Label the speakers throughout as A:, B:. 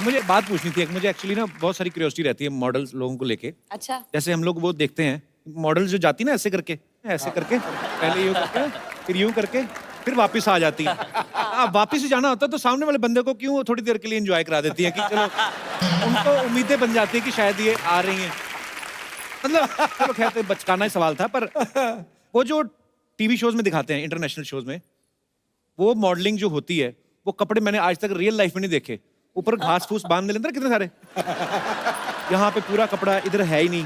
A: मुझे बात पूछनी थी एक, मुझे एक्चुअली ना बहुत सारी क्यूरियोसिटी रहती है मॉडल्स लोगों को लेके।
B: अच्छा।
A: जैसे हम लोग वो देखते हैं मॉडल्स जो जाती ना ऐसे करके पहले यूं करके फिर यूं करके फिर वापस आ जाती हैं। अब वापस ही जाना होता है तो सामने वाले बंदे को क्यों थोड़ी देर के लिए एंजॉय करा देती है कि चलो उनको उम्मीदें बन जाती है कि शायद ये आ रही हैं। मतलब चलो खैर तो बचकाना ही सवाल था, पर वो जो टीवी शोज में दिखाते हैं इंटरनेशनल शोज में, वो मॉडलिंग जो होती है वो कपड़े मैंने आज तक रियल लाइफ में नहीं देखे। ऊपर घास फूस बांध लेते हैं कितने सारे, यहाँ पे पूरा कपड़ा इधर है ही नहीं,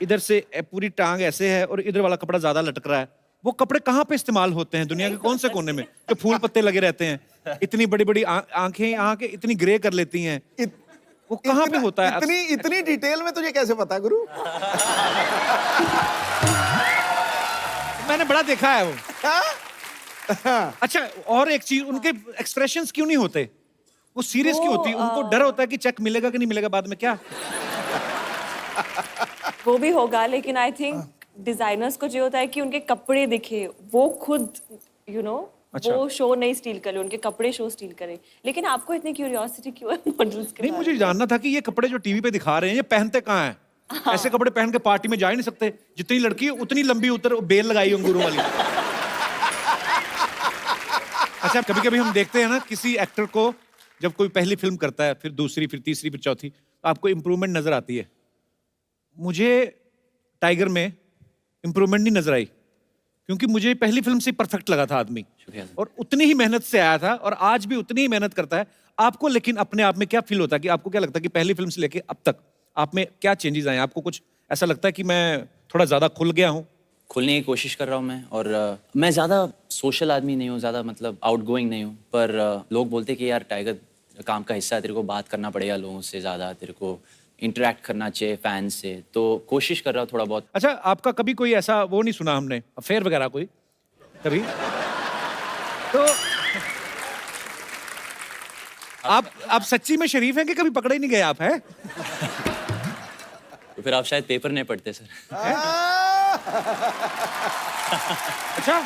A: इधर से पूरी टांग ऐसे है और इधर वाला कपड़ा ज्यादा लटक रहा है। वो कपड़े कहाँ पे इस्तेमाल होते हैं दुनिया के कौन से कोने में, जो फूल पत्ते लगे रहते हैं, इतनी बड़ी बड़ी आंखें आंखें इतनी ग्रे कर लेती हैं, वो कहाँ पे होता है?
C: इतनी इतनी डिटेल में तुझे कैसे पता गुरु?
A: मैंने बड़ा देखा है वो। अच्छा, और एक चीज, उनके एक्सप्रेशंस क्यों नहीं होते? वो सीरियस क्यों होती है? उनको डर होता है कि चेक मिलेगा कि नहीं मिलेगा बाद में, क्या?
B: वो भी होगा, लेकिन आई थिंक डिजाइनर्स को जो होता है कि उनके कपड़े दिखे, वो खुद
A: अच्छा।
B: वो शो नहीं स्टील करे, उनके कपड़े शो स्टील करे। लेकिन आपको इतनी क्यूरियोसिटी क्यों है मॉडल्स के
A: नहीं,
B: बारे
A: मुझे
B: में?
A: जानना था कि ये कपड़े जो टीवी पे दिखा रहे हैं ये पहनते कहाँ हैं? ऐसे कपड़े पहन के पार्टी में जा ही नहीं सकते। जितनी लड़की उतनी लंबी उतर बेल लगाई अंगूरों वाली। अच्छा, कभी कभी हम देखते हैं ना किसी एक्टर को जब कोई पहली फिल्म करता है, फिर दूसरी, फिर तीसरी, फिर चौथी, तो आपको इम्प्रूवमेंट नजर आती है। मुझे टाइगर में इम्प्रूवमेंट नहीं नजर आई, क्योंकि मुझे पहली फिल्म से परफेक्ट लगा था आदमी, और उतनी ही मेहनत से आया था और आज भी उतनी ही मेहनत करता है। आपको लेकिन अपने आप में क्या फील होता है कि आपको क्या लगता है कि पहली फिल्म से लेके अब तक आप में क्या चेंजेस आए? आपको कुछ ऐसा लगता है कि मैं थोड़ा ज्यादा खुल गया हूँ?
D: खुलने की कोशिश कर रहा हूँ मैं, और मैं ज़्यादा सोशल आदमी नहीं हूँ, ज़्यादा मतलब आउटगोइंग नहीं हूँ, पर लोग बोलते हैं कि यार टाइगर काम का हिस्सा है, तेरे को बात करना पड़ेगा लोगों से ज़्यादा, तेरे को इंटरेक्ट करना चाहिए फैंस से, तो कोशिश कर रहा हूँ थोड़ा बहुत।
A: अच्छा, आपका कभी कोई ऐसा वो नहीं सुना हमने, अफेयर वगैरह कोई कभी? तो आप सच्ची में शरीफ हैं कि कभी पकड़े ही नहीं गए आप, हैं?
D: तो फिर आप शायद पेपर नहीं पढ़ते सर।
A: अच्छा।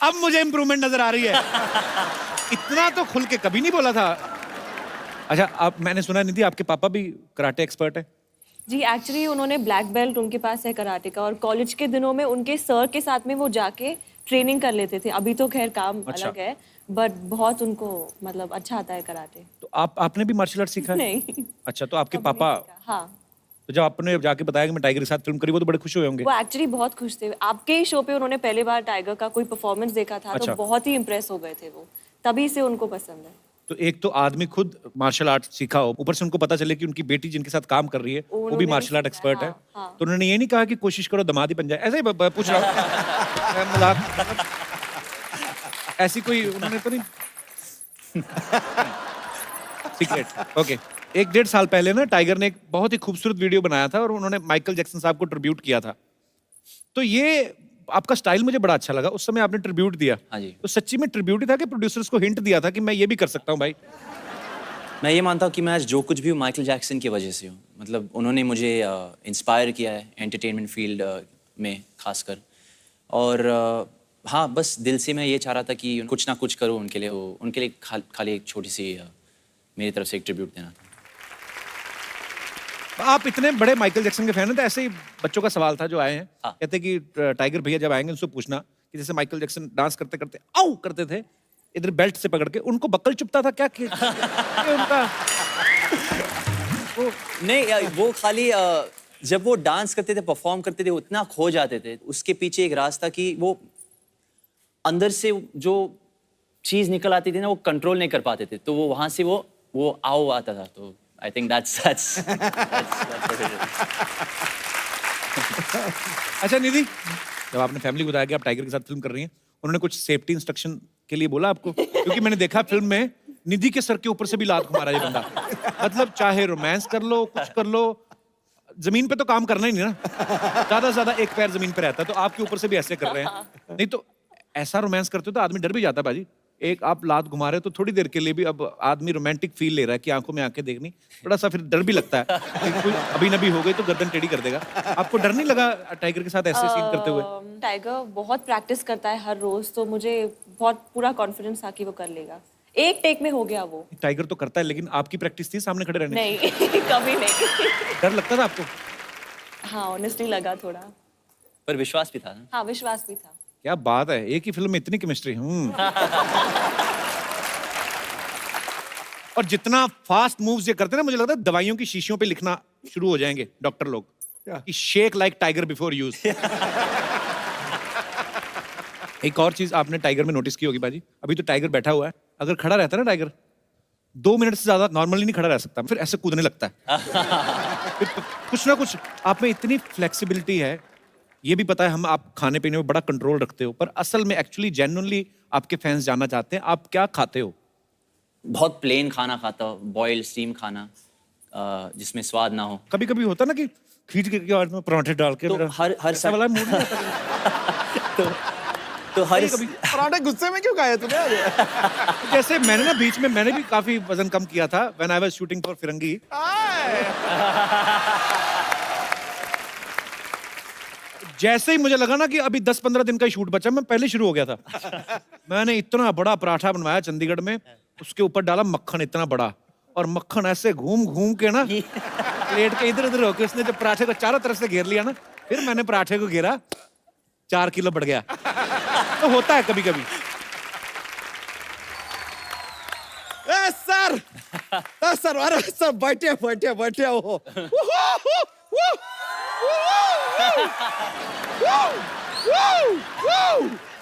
A: अब मुझे इंप्रूवमेंट नजर आ रही है। इतना तो खुल के कभी नहीं बोला था। अच्छा, आप, मैंने सुना निधि आपके पापा भी कराटे एक्सपर्ट है?
B: जी, एक्चुअली उन्होंने ब्लैक बेल्ट उनके पास है कराटे का, और कॉलेज के दिनों में उनके सर के साथ में वो जाके ट्रेनिंग कर लेते थे। अभी तो खैर काम
A: अच्छा।
B: अलग है, बट बहुत उनको मतलब अच्छा आता है कराटे।
A: तो आपने भी मार्शल आर्ट सीखा है?
B: नहीं।
A: अच्छा, तो आपके
B: कभी नहीं
A: पापा,
B: सीखा। हाँ,
A: तो जब आपने जाके बताया कि मैं टाइगर के साथ फिल्म करी, वो तो बड़े खुश हुए होंगे।
B: वो एक्चुअली बहुत खुश थे। आपके ही शो पे उन्होंने पहली बार टाइगर का कोई परफॉर्मेंस देखा था,
A: अच्छा।
B: तो बहुत ही इम्प्रेस हो गए थे वो, तभी से उनको पसंद है।
A: तो एक तो आदमी खुद मार्शल आर्ट सीखा हो, ऊपर से उनको पता चले कि उनकी बेटी जिनके साथ काम कर रही है वो भी
B: उन्होंने
A: मार्शल आर्ट
B: सीखा है,
A: एक्सपर्ट है,
B: हाँ, हाँ।
A: तो उन्होंने ये नहीं कहा कि कोशिश करो दामाद ही बन जाए? ऐसे ही पूछ रहा हूँ। मैं मजाक, ऐसी कोई उन्होंने तो नहीं। Secret, okay. 1-1.5 साल पहले ना टाइगर ने एक बहुत ही खूबसूरत वीडियो बनाया था और उन्होंने माइकल जैक्सन साहब को ट्रिब्यूट किया था। तो ये आपका स्टाइल मुझे बड़ा अच्छा लगा, उस समय आपने ट्रिब्यूट दिया।
D: हाँ जी।
A: तो सच्ची में ट्रिब्यूट ही था कि प्रोड्यूसर्स को हिंट दिया था कि मैं ये भी कर सकता हूँ भाई?
D: मैं ये मानता हूँ कि मैं आज जो कुछ भी हूँ माइकल जैक्सन की वजह से हूँ। मतलब उन्होंने मुझे इंस्पायर किया है एंटरटेनमेंट फील्ड में खासकर, और हाँ, बस दिल से मैं ये चाह रहा था कि कुछ ना कुछ करूँ उनके लिए, वो उनके लिए खाली एक छोटी सी मेरी तरफ से एक ट्रिब्यूट देना था।
A: आप इतने बड़े माइकल जैक्सन के फैन हैं, तो ऐसे ही बच्चों का सवाल था जो आए हैं।
D: हाँ।
A: कहते कि टाइगर भैया जब आएंगे उनसे पूछना कि जैसे माइकल जैक्सन डांस करते करते आउ करते थे, इधर बेल्ट से पकड़ के, उनको बक्कल चुभता था क्या कि उनका
D: वो नहीं वो खाली जब वो डांस करते थे, परफॉर्म करते थे, उतना खो जाते थे। उसके पीछे एक रास्ता कि वो अंदर से जो चीज निकल आती थी ना, वो कंट्रोल नहीं कर पाते थे, तो वो वहां से वो आओ आता था। तो आई थिंक that's
A: अच्छा निधि, जब आपने फैमिली को बताया कि आप टाइगर के साथ फिल्म कर रही हैं, उन्होंने कुछ सेफ्टी इंस्ट्रक्शन के लिए बोला आपको? क्योंकि मैंने देखा फिल्म में निधि के सर के ऊपर से भी लात मारा ये बंदा। मतलब चाहे रोमांस कर लो, कुछ कर लो, जमीन पे तो काम करना ही नहीं ना। ज्यादा से ज्यादा एक पैर जमीन पे रहता है, तो आपके ऊपर से भी ऐसे कर रहे हैं। नहीं तो ऐसा रोमांस करते हो तो आदमी डर भी जाता है बाजी। एक आप लात घुमा रहे हो तो थोड़ी देर के लिए भी अब आदमी रोमांटिक फील ले रहा है कि आंखों में आंखें देखनी, थोड़ा सा फिर डर भी लगता है कि कोई अभी नबी हो गई तो गर्दन टेढ़ी कर देगा। आपको डर नहीं लगा टाइगर के साथ ऐसे सीन करते हुए?
B: टाइगर बहुत प्रैक्टिस करता है हर रोज, तो मुझे बहुत पूरा कॉन्फिडेंस था कि वो कर लेगा। एक टेक में हो गया वो।
A: टाइगर तो करता है, लेकिन आपकी प्रैक्टिस थी सामने खड़े रहने की?
B: नहीं कभी नहीं।
A: डर लगता था आपको?
B: हाँ ऑनेस्टली लगा थोड़ा।
D: पर विश्वास भी था ना।
B: हाँ विश्वास भी था।
A: क्या बात है, एक ही फिल्म में इतनी केमिस्ट्री। और जितना फास्ट मूव्स ये करते हैं ना, मुझे लगता है दवाइयों की शीशियों पे लिखना शुरू हो जाएंगे डॉक्टर लोग कि shake like tiger before use. एक और चीज आपने टाइगर में नोटिस की होगी बाजी, अभी तो टाइगर बैठा हुआ है, अगर खड़ा रहता है ना टाइगर 2 मिनट से ज्यादा नॉर्मली नहीं खड़ा रह सकता, फिर ऐसे कूदने लगता है। फिर कुछ ना कुछ आप में इतनी फ्लेक्सिबिलिटी है। ये भी पता है हम आप खाने पीने में बड़ा कंट्रोल रखते हो, पर असल में एक्चुअली जेन्युइनली आपके फैंस जानना चाहते हैं आप क्या खाते हो।
D: बहुत प्लेन खाना खाता हूँ, बॉइल्ड स्टीम खाना जिसमें स्वाद ना हो।
A: कभी कभी होता ना कि खींच के आज में पराठे डाल के
D: तो
A: मेरा
D: हर
A: ऐसा वाला मूड नहीं आता।
D: तो हर
A: कभी
C: पराठे गुस्से में क्यों खाए तूने?
A: जैसे मैंने ना बीच में मैंने भी काफी वजन कम किया था when I was shooting for Firangi. जैसे ही मुझे लगा ना कि अभी 10-15 दिन का ही शूट बचा, मैं पहले शुरू हो गया था। मैंने इतना बड़ा पराठा बनवाया चंडीगढ़ में, उसके ऊपर डाला मक्खन इतना बड़ा, और मक्खन ऐसे घूम घूम के ना प्लेट के इधर उधर होके उसने जब पराठे को चारों तरफ से घेर लिया ना, फिर मैंने पराठे को घेरा, 4 किलो बढ़ गया। तो होता है कभी कभी।
C: सर सर, अरे सर बैठे बैठे बैठे हो।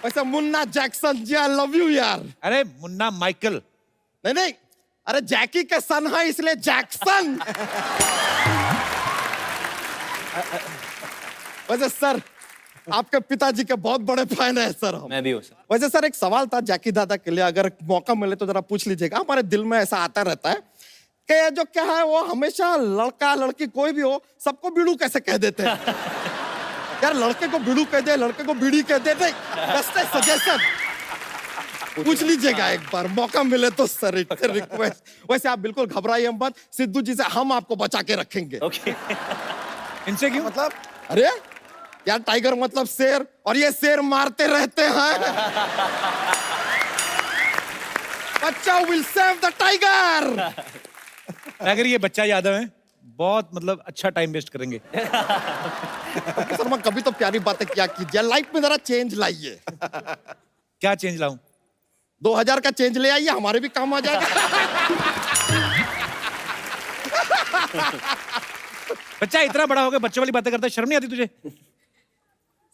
C: वैसे Munna Jackson ji, I love you यार।
A: अरे मुन्ना माइकल।
C: नहीं नहीं, अरे जैकी के सन है इसलिए जैक्सन। वैसे सर आपके पिताजी के बहुत बड़े फैन है सर हम।
D: मैं भी हूँ सर।
C: वैसे सर एक सवाल था जैकी दादा के लिए, अगर मौका मिले तो जरा पूछ लीजिएगा। हमारे दिल में ऐसा आता रहता है कि जो क्या है वो हमेशा लड़का लड़की कोई भी हो सबको बीड़ू कैसे कह देते हैं। यार लड़के को बीड़ू कह दे, लड़के को बीड़ी कह दे, सजेशन पूछ लीजिएगा एक बार मौका मिले तो सर, रिक्वेस्ट। वैसे आप बिल्कुल घबराइए मत, सिद्धू जी से हम आपको बचा के रखेंगे।
D: ओके।
A: इनसे क्यों?
C: मतलब अरे यार टाइगर मतलब शेर, और ये शेर मारते रहते हैं। बच्चा विल सेव द टाइगर।
A: अगर ये बच्चा यादव है, बहुत मतलब अच्छा टाइम वेस्ट करेंगे।
C: शर्मा कभी तो प्यारी बातें क्या कीजिए, लाइफ में जरा चेंज लाइए।
A: क्या चेंज लाऊं?
C: 2000 का चेंज ले आइए, हमारे भी काम आ जाएगा।
A: बच्चा इतना बड़ा हो गया बच्चों वाली बातें करता है, शर्म नहीं आती तुझे?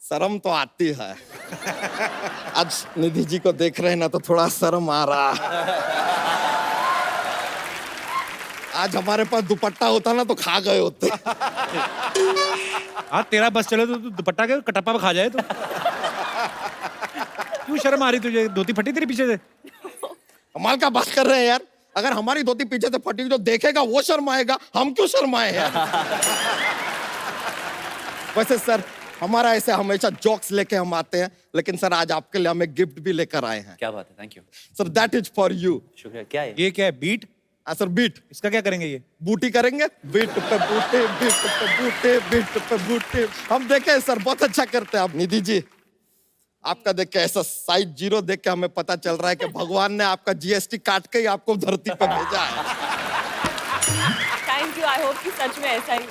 C: शर्म तो आती है। आज निधि जी को देख रहे हैं ना तो थोड़ा शर्म आ रहा। आज हमारे पास दुपट्टा होता ना तो खा गए होते।
A: हाँ तेरा बस चले तो तू दुपट्टा के कटप्पा पे खा जाए तो। क्यों शर्म आ रही तुझे? धोती फटी तेरे पीछे से?
C: कमाल का बात कर रहे हैं यार। अगर हमारी धोती पीछे से फटी जो देखेगा वो शर्माएगा, हम क्यों शर्माए यार। वैसे सर हमारा ऐसे हमेशा जोक्स लेके हम आते हैं, लेकिन सर आज आपके लिए हमें गिफ्ट भी लेकर आए हैं।
D: क्या बात है, thank you.
C: Sir that is for you.
D: शुक्रिया। क्या है?
A: ये क्या है? बीट?
C: हाँ सर बीट।
A: इसका क्या करेंगे ये?
C: बूटी करेंगे, बीट पे बूटे, बीट पे बूटे, बीट पे बूटे। हम देखे सर बहुत अच्छा करते हैं आप। निधि जी आपका देख के ऐसा साइज 0 देख के हमें पता चल रहा है कि भगवान ने आपका जीएसटी काट के ही आपको धरती पे भेजा है।
B: थैंक यू, आई होप कि सच में ऐसा ही हो।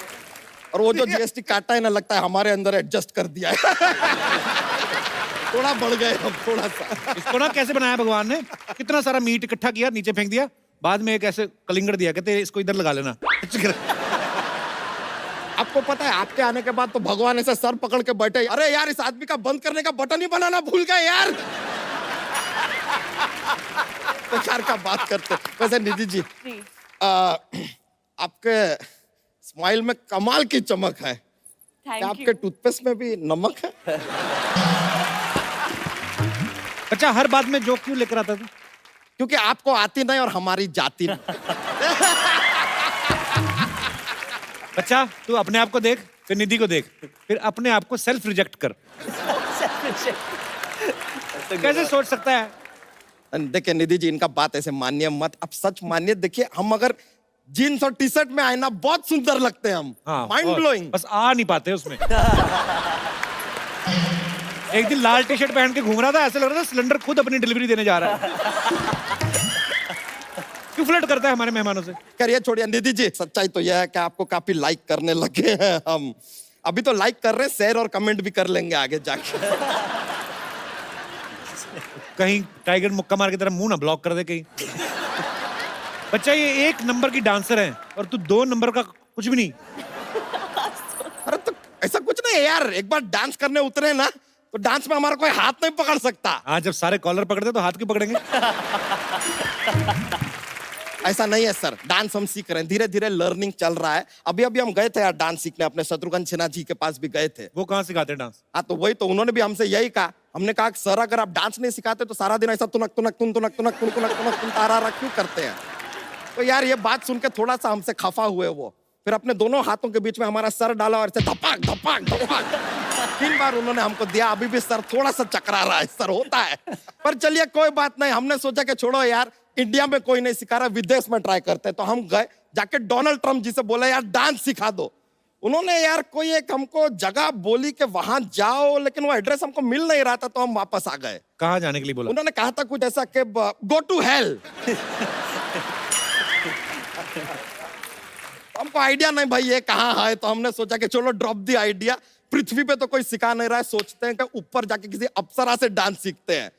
C: और वो जो जीएसटी काटा है ना, लगता है हमारे अंदर एडजस्ट कर दिया है। थोड़ा बढ़ गए हम, थोड़ा सा।
A: इसको ना कैसे बनाया भगवान ने? कितना सारा मीट इकट्ठा किया, नीचे फेंक दिया, बाद में एक ऐसे कलिंगड़ दिया, कहते इसको इधर लगा लेना।
C: आपको पता है आपके आने के बाद तो भगवान ऐसे सर पकड़ के बैठे, अरे यार इस आदमी का बंद करने का बटन ही बनाना भूल गए यार। बेकार का बात करते। वैसे निधि जी आपके स्माइल में कमाल की चमक है। क्या
B: थैंक
C: आपके
B: यू।
C: टूथपेस्ट में भी नमक है?
A: अच्छा हर बात में जोक क्यों लेकर आता तू?
C: क्योंकि आपको आती नहीं और हमारी जाती नहीं।
A: बच्चा तू अपने आप को देख, फिर निधि को देख, फिर अपने आप को सेल्फ रिजेक्ट कर। कैसे सोच सकता है?
C: देखिए निधि जी, इनका बात ऐसे मानिए मत, अब सच मानिए। देखिए हम अगर जीन्स और टी शर्ट में आए ना, बहुत सुंदर लगते हैं हम,
A: हाँ,
C: माइंड
A: और
C: ब्लोइंग।
A: बस आ नहीं पाते उसमें। एक दिन लाल टी शर्ट पहन के घूम रहा था, ऐसे लग रहा था सिलेंडर खुद अपनी डिलीवरी देने जा रहा है। क्यों फ्लर्ट करता है हमारे मेहमानों से?
C: करिए, छोड़िए निधि जी। सच्चाई तो यह है कि आपको काफी लाइक करने लगे हैं हम। अभी तो लाइक कर रहे हैं, शेयर और कमेंट भी कर लेंगे आगे जाके।
A: कहीं टाइगर मुक्का मार की तरह मुंह ना ब्लॉक कर दे कहीं। बच्चा ये 1 नंबर की डांसर है और तू 2 नंबर का कुछ भी नहीं।
C: अरे तो ऐसा कुछ नहीं है यार, एक बार डांस करने उतरे ना तो डांस में हमारा कोई हाथ नहीं पकड़ सकता।
A: हाँ, जब सारे कॉलर पकड़ते तो हाथ क्यों पकड़ेंगे?
C: ऐसा नहीं है सर, डांस हम सीख रहे हैं, धीरे धीरे लर्निंग चल रहा है। अभी अभी हम गए थे यार डांस सीखने, अपने शत्रुघ्न सिन्हा जी के पास भी गए थे।
A: वो कहाँ सिखाते हैं डांस?
C: हाँ तो वही तो, उन्होंने भी हमसे यही कहा। हमने कहा कि सर अगर आप डांस नहीं सिखाते तो सारा दिन ऐसा तुनक तुनक तुन तुनक तुनक तुन तुनक तुनक तुन तारा क्यों करते हैं? तो यार ये बात सुन के थोड़ा सा हमसे खफा हुए वो। फिर अपने दोनों हाथों के बीच में हमारा सर डाला और ऐसे धपाक धपाक धपाक 3 बार उन्होंने हमको दिया। अभी भी सर थोड़ा सा चकरा रहा है, सर होता है। पर चलिए कोई बात नहीं, हमने सोचा कि छोड़ो यार, इंडिया में कोई नहीं सिखा रहा, विदेश में ट्राई करते हैं। तो हम गए, जाके डोनाल्ड ट्रम्प जी से बोले यार डांस सिखा दो। उन्होंने यार कोई एक हमको जगह बोली कि वहां जाओ, लेकिन वो एड्रेस हमको मिल नहीं रहा था, तो हम वापस आ गए।
A: कहाँ जाने के लिए बोला?
C: उन्होंने कहा था कुछ ऐसा कि गो टू हेल। हमको आइडिया नहीं भाई ये कहाँ है, तो हमने सोचा कि चलो ड्रॉप दी आइडिया। पृथ्वी पे तो कोई सिखा नहीं रहा है, सोचते हैं कि ऊपर जाके किसी अप्सरा से डांस सीखते हैं।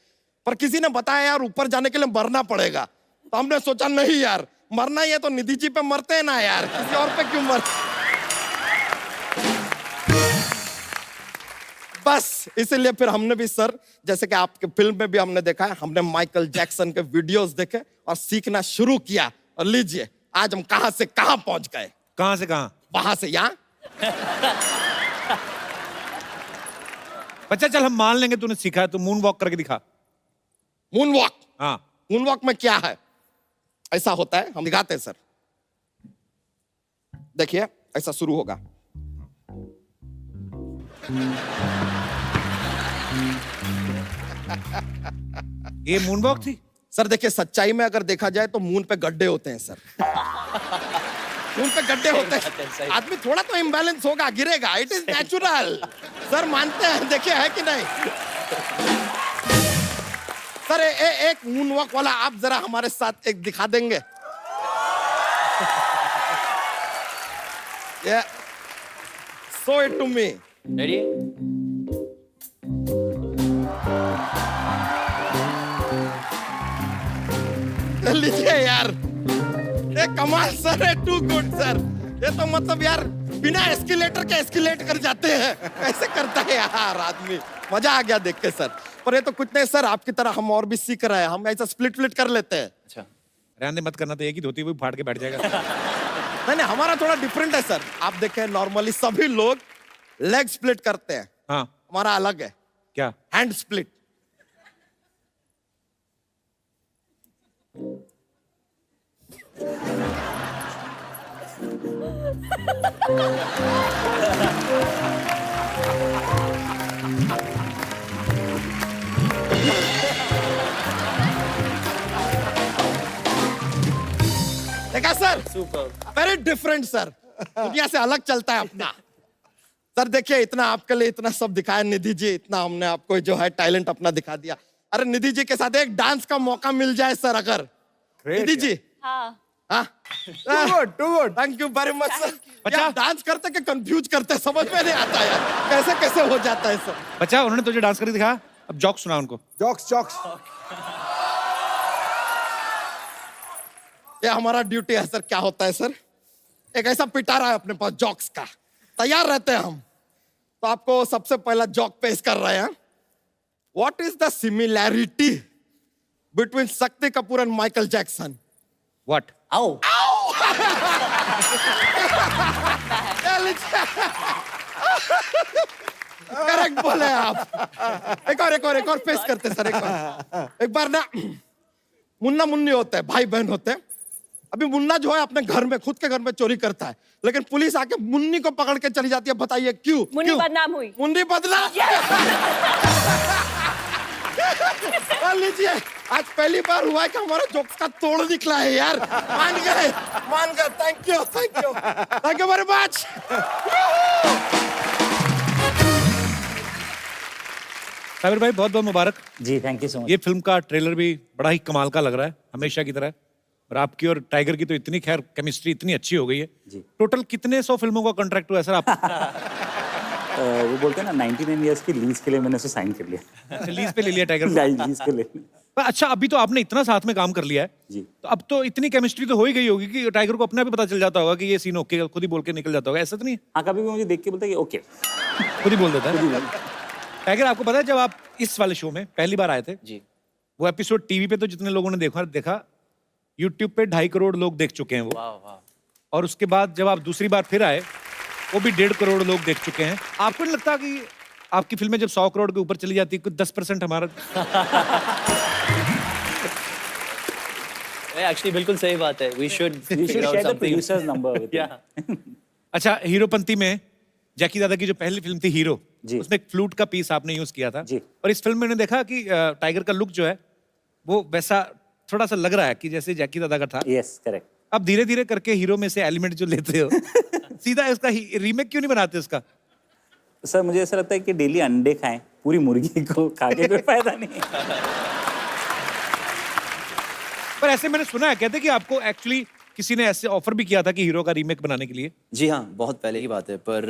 C: पर किसी ने बताया यार ऊपर जाने के लिए मरना पड़ेगा, तो हमने सोचा नहीं यार, मरना ही है तो निधि जी पे मरते हैं ना यार, किसी और पे क्यों मर। बस इसीलिए फिर हमने भी सर, जैसे कि आपके फिल्म में भी हमने देखा है, हमने माइकल जैक्सन के वीडियोस देखे और सीखना शुरू किया। और लीजिए आज हम कहां से कहां पहुंच गए।
A: कहाँ से कहाँ?
C: वहां से यहां।
A: बच्चा चल हम मान लेंगे तूने सीखा है, तू मून वॉक करके दिखा।
C: Moon walk.
A: हाँ,
C: मून वॉक में क्या है? ऐसा होता है, हम दिखाते हैं सर। देखिए ऐसा शुरू होगा।
A: ये मून वॉक थी?
C: सर देखिए सच्चाई में अगर देखा जाए तो मून पे गड्ढे होते हैं सर। मून पे गड्ढे होते हैं, आदमी थोड़ा तो इम्बैलेंस होगा, गिरेगा, इट इज नेचुरल। सर मानते हैं, देखिए है कि नहीं? सर एक मून वॉक वाला आप जरा हमारे साथ एक दिखा देंगे? Show it to me.
D: Ready?
C: लीजिए यार, ये कमाल सर है, टू गुड सर। ये तो मतलब यार बिना एस्केलेटर के एस्केलेट कर जाते हैं, ऐसे करता है यार आदमी। मजा आ गया देख के सर। पर ये तो कुछ नहीं सर, आपकी तरह हम और भी सीख रहे हैं, हम ऐसा स्प्लिट फ्लिट कर लेते हैं।
D: अच्छा,
A: रहने मत करना, तो एक ही धोती हुई फाड़ के बैठ जाएगा।
C: नहीं नहीं, हमारा थोड़ा डिफरेंट है सर। आप देखें नॉर्मली सभी लोग लेग स्प्लिट करते हैं,
A: हाँ,
C: हमारा अलग है,
A: क्या?
C: Hand split. देखा सर, वेरी डिफरेंट सर, दुनिया से अलग चलता है अपना। सर देखिए इतना आपके लिए इतना सब दिखाया निधि जी, इतना हमने आपको जो है टैलेंट अपना दिखा दिया। अरे निधि जी के साथ एक डांस का मौका मिल जाए सर अगर। निधि जी,
B: हाँ,
C: हाँ, too good, thank you very much sir.
A: अच्छा।
C: डांस करते के कंफ्यूज करते, समझ में नहीं आता यार, कैसे कैसे हो जाता है सर।
A: बच्चा उन्होंने तुझे डांस करके दिखाया, अब जॉक सुना उनको।
E: Jokes jokes.
C: ये हमारा ड्यूटी है सर। क्या होता है सर, एक ऐसा पिटारा है अपने पास जॉक्स का, तैयार रहते हैं हम। तो आपको सबसे पहला जॉक पेश कर रहे हैं। What is the similarity between Shakti Kapoor and Michael Jackson?
A: What?
D: आओ।
C: करेक्ट बोले आप। एक और पेश करते सर, एक बार ना मुन्ना मुन्नी होते हैं, भाई बहन होते हैं। अभी मुन्ना जो है अपने घर में, खुद के घर में चोरी करता है, लेकिन पुलिस आके मुन्नी को पकड़ के चली जाती है। बताइए क्यों?
B: मुन्नी बदनाम हुई।
C: मुन्नी बदनाम। लीजिए, आज पहली बार हुआ है कि हमारा जोक्स का तोड़ निकला है यार। मान गए। Thank you very much.
A: Sabir भाई बहुत बहुत मुबारक।
E: जी थैंक यू सो मच।
A: ये फिल्म का ट्रेलर भी बड़ा ही कमाल का लग रहा है, हमेशा की तरह। और आपकी और टाइगर की तो इतनी खैर केमिस्ट्री इतनी अच्छी हो गई है।
E: जी।
A: टोटल कितने 100 फिल्मों का कॉन्ट्रैक्ट हुआ है सर आप?
E: वो बोलते हैं ना 99 इयर्स की लीज के लिए मैंने उसे साइन कर लिया।
A: लीज पे ले लिया टाइगर को?
E: लीज के लिए।
A: पर अच्छा, अभी तो आपने इतना साथ में काम कर लिया है
E: जी।
A: तो अब तो इतनी केमिस्ट्री तो हो ही गई होगी कि टाइगर को अपने आप ही पता चल जाता होगा कि ये सीन ओके, खुद ही बोल के निकल जाता होगा, ऐसा तो नहीं?
E: हाँ कभी भी मुझे देख के बोलता है कि ओके।
A: खुद ही बोल देता है। टाइगर आपको पता है जब आप इस वाले शो में पहली बार आए थे,
D: जी।
A: वो एपिसोड टीवी पे तो जितने लोगों ने देखा यूट्यूब पे 2.5 करोड़ लोग देख चुके हैं वो।
D: वाह वाह।
A: और उसके बाद जब आप दूसरी बार फिर आए वो भी 1.5 करोड़ लोग देख चुके हैं। आपको नहीं लगता कि आपकी फिल्में जब 100 करोड़ के ऊपर चली जाती है कुछ 10% हमारा?
D: एक्चुअली बिल्कुल सही बात है। We should
E: share the producers number with
D: या
A: अच्छा, हीरोपंती में जैकी दादा की जो पहली फिल्म थी हीरो,
E: जी।
A: उसमें एक फ्लूट का पीस आपने यूज किया था।
E: जी।
A: और इस फिल्म में मैंने देखा कि टाइगर का लुक जो है वो वैसा थोड़ा सा लग रहा है कि जैसे जैकी दादा का था।
E: Yes correct.
A: अब धीरे धीरे करके हीरो में से एलिमेंट जो लेते हो सीधा इसका रीमेक क्यों नहीं बनाते इसका?
E: सर मुझे ऐसा लगता है कि डेली अंडे खाएं, पूरी मुर्गी को खा के कोई फायदा नहीं।
A: पर ऐसे मैंने सुना है, कहते कि आपको एक्चुअली किसी ने ऐसे ऑफर भी किया था कि हीरो का रीमेक बनाने के लिए।
D: जी हाँ, बहुत पहले की बात है। पर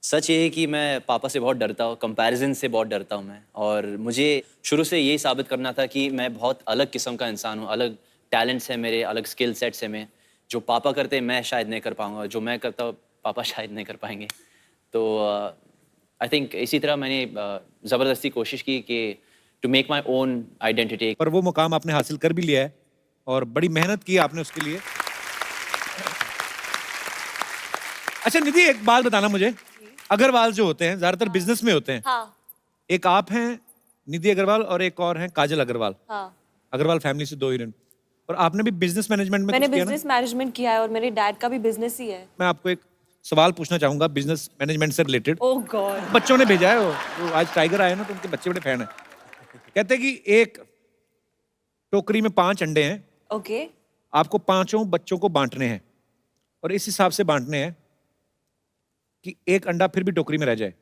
D: सच ये है कि मैं पापा से बहुत डरता हूँ, कंपैरिजन से बहुत डरता हूँ मैं। और मुझे शुरू से यही साबित करना था कि मैं बहुत अलग किस्म का इंसान हूँ, अलग टैलेंट्स हैं मेरे, अलग स्किल सेट्स हैं मैं। जो पापा करते हैं मैं शायद नहीं कर पाऊँगा, जो मैं करता हूँ पापा शायद नहीं कर पाएंगे। तो आई थिंक इसी तरह मैंने ज़बरदस्ती कोशिश की कि to make my own identity.
A: पर वो मुकाम आपने हासिल कर भी लिया है और बड़ी मेहनत की आपने उसके लिए। अच्छा निधि, एक बात बताना मुझे, अग्रवाल जो होते हैं ज्यादातर बिजनेस में होते हैं।
B: हाँ
A: एक आप हैं निधि अग्रवाल और एक और हैं काजल अग्रवाल।
B: हाँ।
A: अग्रवाल फैमिली से 2 हीरोइन। और आपने भी बिजनेस मैनेजमेंट में
B: मैंने
A: कुछ किया ना?
B: बिजनेस मैनेजमेंट किया है और मेरे डैड का भी बिजनेस ही है।
A: मैं आपको एक सवाल पूछना चाहूंगा बिजनेस मैनेजमेंट से रिलेटेड।
B: ओह गॉड।
A: बच्चों ने भेजा है वो आज टाइगर आए ना तो उनके बच्चे बड़े फैन हैं। कहते हैं कि एक टोकरी में 5 अंडे हैं,
B: ओके।
A: आपको 5 बच्चों को बांटने हैं और इस हिसाब से बांटने हैं कि एक अंडा फिर भी टोकरी में रह जाए।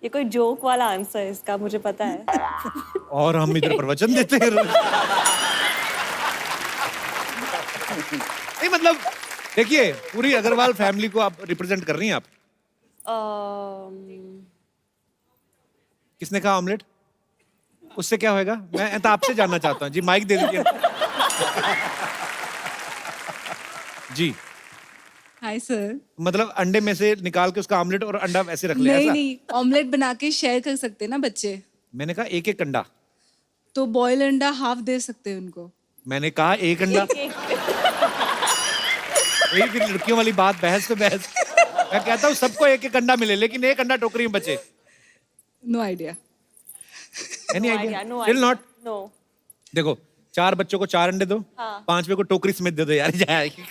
B: ये कोई जोक वाला आंसर है इसका, मुझे पता है।
A: और हम इधर प्रवचन देते हैं रोज। नहीं मतलब देखिए, पूरी अग्रवाल फैमिली को आप रिप्रेजेंट कर रही हैं आप। किसने कहा ऑमलेट? उससे क्या होएगा? मैं तो आपसे जानना चाहता हूँ जी, माइक दे दीजिए। जी
F: हाय सर।
A: मतलब अंडे में से निकाल के उसका ऑमलेट और अंडा ऐसे रख ले
F: नहीं
A: ऐसा?
F: नहीं, ऑमलेट बना के शेयर कर सकते हैं ना बच्चे।
A: मैंने कहा एक एक अंडा।
F: तो बॉयल अंडा हाफ दे सकते हैं उनको।
A: मैंने कहा एक अंडा। वही फिर लड़कियों वाली बात, बहस पे बहस। मैं कहता हूँ सबको एक एक अंडा मिले लेकिन एक अंडा टोकरी में बचे।
F: No idea.
A: Any
B: No
A: idea?
B: idea, no
A: still
B: idea.
A: Not?
B: No.
A: देखो 4 बच्चों को 4 अंडे दो,
B: हाँ।
A: 5वें को टोकरी समेत दे दो यार, जाएगी।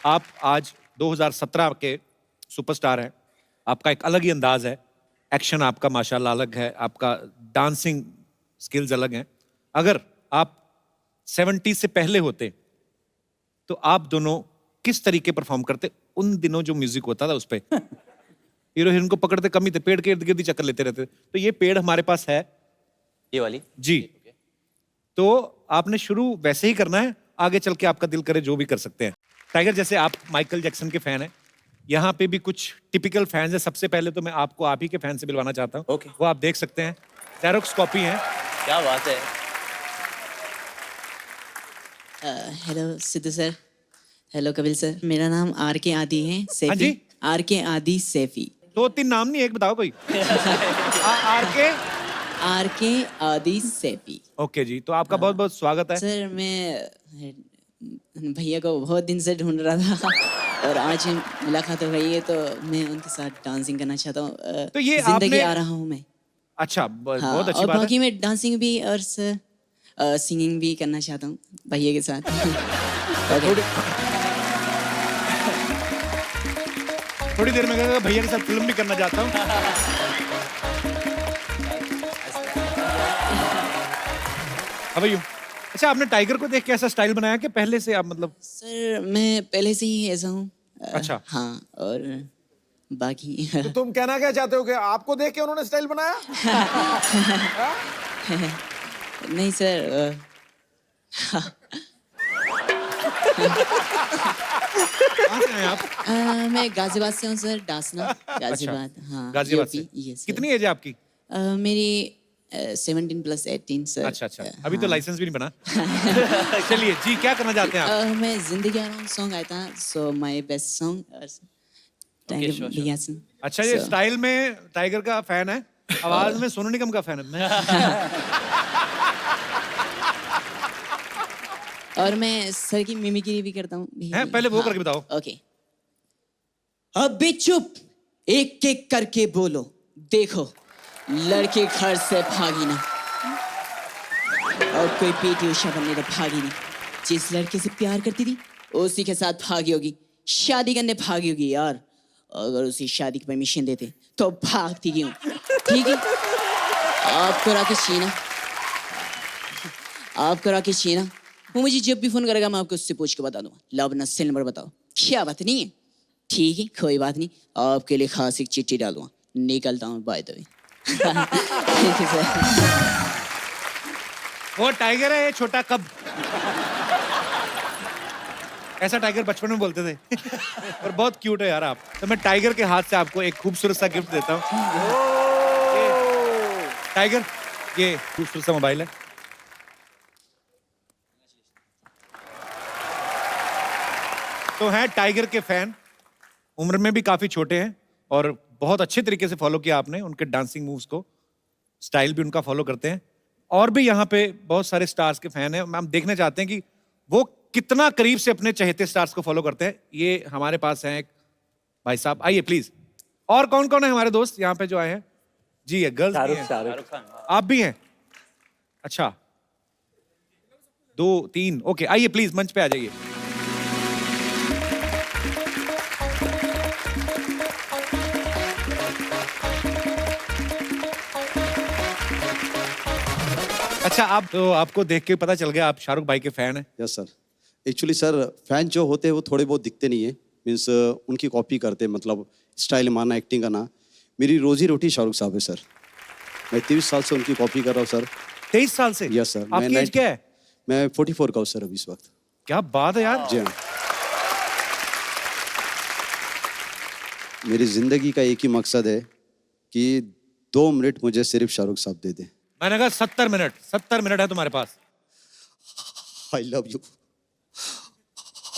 A: आप आज 2017 के सुपरस्टार हैं, आपका एक अलग ही अंदाज है, एक्शन आपका माशाल्लाह अलग है, आपका डांसिंग स्किल्स अलग हैं। अगर आप 70 से पहले होते तो आप दोनों किस तरीके परफॉर्म करते? उन दिनों जो म्यूजिक होता था उस पे हीरो हीरोइन को पकड़ते कम ही थे, पेड़ के इर्द गिर्द ही चक्कर लेते रहते। तो ये पेड़ हमारे पास है
D: ये वाली
A: जी। तो आपने शुरू वैसे ही करना है, आगे चल के आपका दिल करे जो भी कर सकते हैं। टाइगर, जैसे आप माइकल जैक्सन के फैन हैं, यहाँ पे भी कुछ टिपिकल फैंस हैं। सबसे पहले तो मैं आपको आप ही के फैन से मिलवाना चाहता हूँ।
D: Okay.
A: वो आप देख सकते हैं, जेरोक्स कॉपी है।
D: क्या बात है।
G: Hello Sidhu sir, hello Kapil sir. मेरा नाम आर के आदि है
A: हाँ
G: सैफी।
A: जी?
G: आर के आदि सैफी।
A: 2-3 नाम नहीं, एक बताओ कोई।
G: आर के आदि सैफी।
A: ओके जी, तो आपका बहुत बहुत स्वागत है।
G: सर मैं भैया को बहुत दिन से ढूंढ रहा था और आज मुलाकात हो गई है, तो मैं उनके साथ डांसिंग करना चाहता हूँ।
A: तो ये
G: जिंदगी
A: आपने-
G: आ रहा हूँ मैं।
A: अच्छा,
G: हाँ,
A: बहुत अच्छी
G: और
A: बात है।
G: बाकी मैं डांसिंग भी और सिंगिंग भी करना चाहता हूँ भैया के साथ। ओके।
A: थोड़ी देर में कहेगा भैया के साथ फिल्म भी करना चाहता हूँ। अब यूं अच्छा, आपने टाइगर को देख के ऐसा स्टाइल बनाया कि पहले से आप मतलब?
G: सर मैं पहले से ही ऐसा हूँ।
A: अच्छा।
G: हाँ, और बाकी
H: तो तुम कहना क्या चाहते हो कि आपको देख के उन्होंने स्टाइल बनाया?
G: नहीं सर,
A: कहाँ से हैं आप?
G: मैं गाजियाबाद से हूँ सर, डासना गाजियाबाद। हाँ,
A: गाजियाबाद से।
G: UP, yes, sir।
A: कितनी एज है आपकी?
G: मेरी 17 + 18 सर।
A: अच्छा अच्छा, अभी तो लाइसेंस भी नहीं बना। चलिए जी, क्या करना चाहते हैं आप?
G: मैं जिंदगी आ रहा हूँ सॉन्ग आया था, so my best song.
D: Okay, sure, sure.
A: अच्छा, ये स्टाइल में टाइगर का फैन है, आवाज में सोनू निगम का फैन है।
G: और मैं सर की मिमिक्री भी करता हूँ।
A: हैं? पहले वो करके बताओ।
G: ओके। अबे चुप, एक एक करके बोलो, देखो लड़के घर से भागी ना, और कोई पीटी उषा बनने तो भागी नहीं। जिस लड़के से प्यार करती थी उसी के साथ भागी होगी, शादी करने भागी होगी यार। अगर उसी शादी की परमिशन देते तो भागती क्यों? ठीक है, आपको राकेश शीना, आपको राकेश शीना, वो मुझे जब भी फोन करेगा मैं आपको उससे पूछ के बता दूंगा। लो अपना सेल नंबर बताओ। क्या बात नहीं है? ठीक है, कोई बात नहीं, आपके लिए खास एक चिट्ठी डालूंगा। निकलता हूँ, बाय द वे। ठीक है सर।
A: वो टाइगर है, ये छोटा कब। ऐसा टाइगर बचपन में बोलते थे। और बहुत क्यूट है यार आप। तो मैं टाइगर के हाथ से आपको एक खूबसूरत सा गिफ्ट देता हूँ। टाइगर, ये खूबसूरत सा मोबाइल है। तो हैं टाइगर के फैन, उम्र में भी काफी छोटे हैं और बहुत अच्छे तरीके से फॉलो किया आपने उनके डांसिंग मूव्स को, स्टाइल भी उनका फॉलो करते हैं। और भी यहाँ पे बहुत सारे स्टार्स के फैन हैं। हम देखना चाहते हैं कि वो कितना करीब से अपने चहेते स्टार्स को फॉलो करते हैं। ये हमारे पास हैं एक भाई साहब, आइए प्लीज। और कौन कौन है हमारे दोस्त यहाँ पे जो आए हैं? जी है, गर्ल्स भी हैं।
E: शाहरुख खान।
A: आप भी हैं? अच्छा, 2 3, ओके, आइए प्लीज मंच पे आ जाइए। अच्छा, आप तो आपको देख के पता चल गया आप शाहरुख भाई के फैन हैं।
I: Yes sir. Actually sir, fan जो होते हैं वो थोड़े बहुत दिखते नहीं है, मीन्स उनकी कॉपी करते हैं, मतलब स्टाइल माना, एक्टिंग करना। मेरी रोजी रोटी शाहरुख साहब है सर। मैं 23 साल से उनकी कॉपी कर रहा हूँ सर।
A: 23 साल से?
I: Yes sir.
A: आपकी एज क्या है?
I: मैं 44 का हूँ सर अभी इस वक्त।
A: क्या बात है यार।
I: जी हाँ। मेरी जिंदगी का एक ही मकसद है कि 2 मिनट मुझे सिर्फ शाहरुख साहब दे दे।
A: मैंने कहा 70 मिनट, 70 मिनट है तुम्हारे पास।
I: I love you,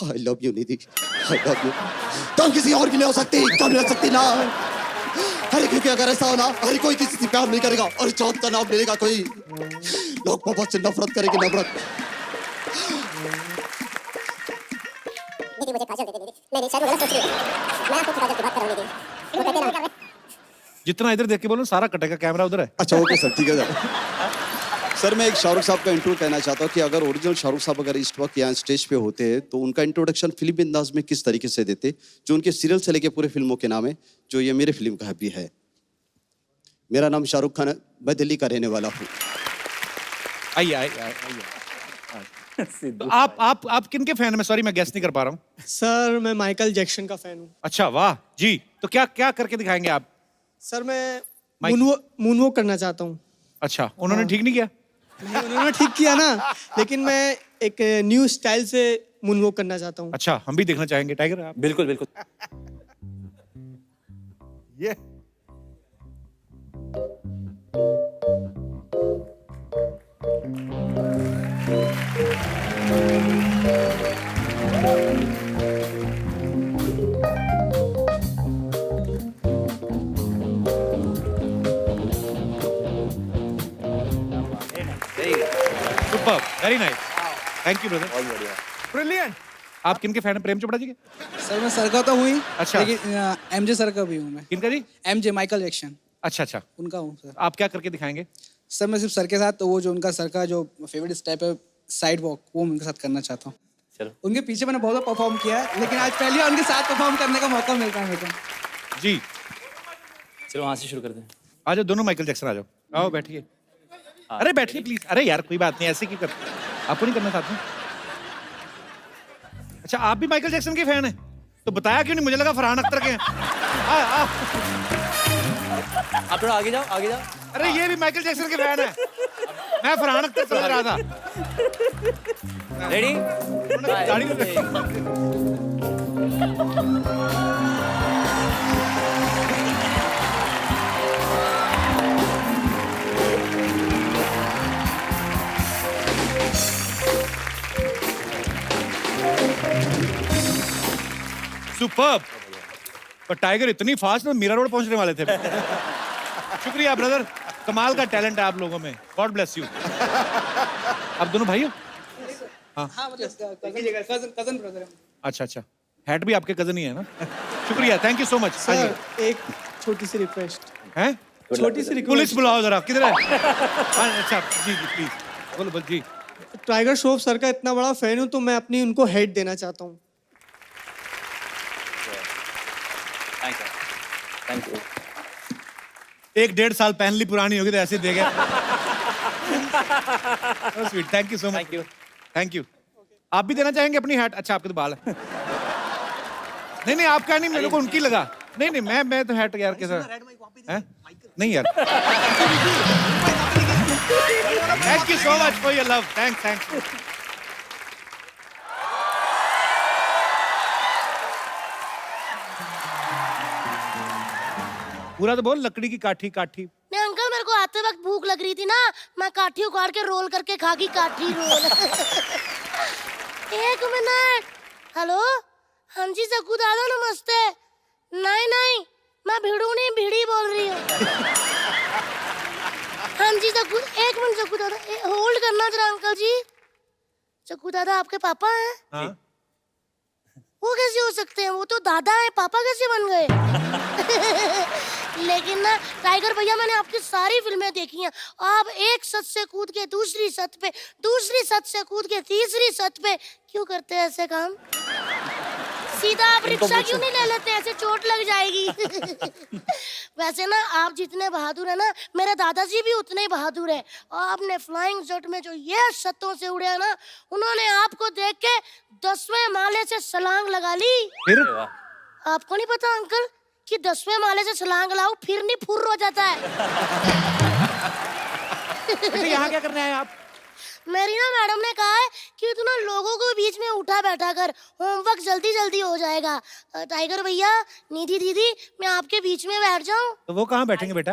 I: I love you Nidhi, I love you. तुम किसी और की नहीं हो सकती, कम नहीं हो सकती ना। अरे क्योंकि अगर ऐसा हो ना, अरे कोई किसी से प्यार नहीं करेगा और चौथ का नाम लेगा कोई, लोग मोहब्बत से नफरत करेंगे, नफरत।
J: निधि मुझे काजल दे दे निधि। नहीं शायद वो गलत सोच रही है। मैं आपको काजल की बात कर रहा हूँ निधि। वो कहते ना
A: जितना इधर देख के बोलो सारा कटेगा, कैमरा उधर है।
I: अच्छा ओके सर, ठीक है सर। मैं एक शाहरुख साहब का इंट्रो कहना चाहता हूँ कि अगर ओरिजिनल शाहरुख साहब अगर इस वक्त यहाँ स्टेज पे होते हैं तो उनका इंट्रोडक्शन फिल्मी अंदाज में किस तरीके से देते, जो उनके सीरियल से लेके पूरे फिल्मों के नाम है, जो ये मेरे फिल्म का भी है। मेरा नाम शाहरुख खान है, मैं दिल्ली का रहने वाला हूँ।
A: आइए आइए आइए। तो आप किन के फैन हैं? मैं सॉरी, मैं गेस नहीं कर पा रहा हूँ।
K: सर मैं माइकल जैक्सन का फैन हूँ।
A: अच्छा वाह जी, तो क्या क्या करके दिखाएंगे आप?
K: सर मैं
A: माइक-
K: मूनवॉक करना चाहता हूँ।
A: अच्छा, उन्होंने ठीक नहीं किया?
K: नहीं, उन्होंने ठीक किया ना, लेकिन मैं एक न्यू स्टाइल से मूनवॉक करना चाहता हूँ।
A: अच्छा, हम भी देखना चाहेंगे टाइगर। आप
E: बिल्कुल बिल्कुल।
H: ये
A: super, very nice, thank you brother.
H: Brilliant.
A: आप किन के फैन हैं? प्रेम चोपड़ा जी के?
L: सर मैं सर का तो हूँ ही,
A: अच्छा।
L: लेकिन एमजे सर का भी हूँ मैं।
A: किनका जी?
L: एमजे माइकल जैक्सन,
A: अच्छा अच्छा,
L: उनका हूँ सर।
A: आप क्या करके दिखाएंगे?
L: सर मैं सिर्फ सर के साथ, तो वो जो उनका सर का जो फेवरेट स्टेप है साइड वॉक, वो मैं उनके साथ करना चाहता हूँ।
E: चलो।
L: उनके पीछे मैंने बहुत परफॉर्म किया है, लेकिन आज पहली बार उनके साथ परफॉर्म करने का मौका मिलता है मेरे को।
A: जी
D: चलो वहाँ से शुरू करते हैं।
A: आ जाओ दोनों माइकल जैक्सन आ जाओ। आओ बैठिए। अरे बैठिए प्लीज। अरे यार कोई बात नहीं, ऐसे क्यों करते, आपको नहीं करना साथ में? अच्छा आप भी माइकल जैक्सन के फैन हैं? तो बताया क्यों नहीं, मुझे लगा फरहान अख्तर के हैं। आ।
D: आप थोड़ा आगे जाओ, आगे जाओ।
A: अरे ये भी माइकल जैक्सन के फैन है, मैं फरहान अख्तर समझ रहा था।
D: रेडी?
A: दाढ़ी में रखी। सुपर्ब। पर टाइगर इतनी फास्ट ना मीरा रोड पहुंचने वाले थे। शुक्रिया ब्रदर, कमाल का टैलेंट है आप लोगों में। God bless you. आप दोनों भाई हो? हाँ
L: कजन ब्रदर।
A: अच्छा अच्छा, हैट भी आपके कजन ही है ना? शुक्रिया, thank you so much.
K: Sir एक छोटी सी रिक्वेस्ट
A: हैं?
K: छोटी सी
A: पुलिस
K: रिक्वेस्ट।
A: बुलाओ जरा, किधर है? हाँ, अच्छा जी जी प्लीज बोलो बोलो जी।
K: टाइगर श्रॉफ सर का इतना बड़ा फैन हूँ तो मैं अपनी उनको हेड देना चाहता हूँ।
D: Thank you.
A: 1-1.5 साल पहनली पुरानी होगी तो ऐसे दे गया। Sweet, thank you so much. Thank you. आप भी देना चाहेंगे अपनी हैट? अच्छा आपके तो बाल है। नहीं नहीं आपका नहीं, मेरे को उनकी लगा। नहीं नहीं मैं तो हैट यार कैसा है? नहीं यार। Thank you so much for your love. Thanks thanks. पूरा तो बोल, लकड़ी की काठी काठी।
J: नहीं अंकल, मेरे को आते वक्त भूख लग रही थी ना, मैं काठी उखाड़ के रोल करके खा गई, काठी रोल। 1 मिनट। हेलो, हाँ जी सकू दादा नमस्ते। नहीं नहीं, मैं भिड़ू नहीं, भिड़ी बोल रही हूँ। हाँ जी सकू, 1 मिनट सकू दादा, होल्ड करना जरा अंकल जी। सकू दादा आपके पापा हैं?
A: हाँ?
J: वो कैसे हो सकते हैं, वो तो दादा है, पापा कैसे बन गए? लेकिन ना टाइगर भैया, मैंने आपकी सारी फिल्में देखी हैं। आप एक छत से कूद के दूसरी छत पे, दूसरी छत से कूद के तीसरी छत पे क्यों करते हैं ऐसे काम? सीधा आप रिक्शा क्यों नहीं ले लेते, ऐसे चोट लग जाएगी। वैसे ना आप जितने बहादुर है ना, मेरे दादाजी भी उतने ही बहादुर है। आपने फ्लाइंग जेट में जो ये छतों से उड़े ना, उन्होंने आपको देख के 10वें माले से छलांग लगा ली।
A: फिर
J: आपको नहीं पता अंकल कि 10वें माले से छलांग लाओ फिर नहीं फुर्र हो जाता है।
A: यहाँ क्या करने आए आप?
J: मेरी ना मैडम ने कहा है कि तू ना लोगों को बीच में उठा बैठा कर, होमवर्क जल्दी जल्दी हो जाएगा। टाइगर भैया, निधि दीदी, मैं आपके बीच में बैठ जाऊं?
A: तो वो कहाँ बैठेंगे बेटा?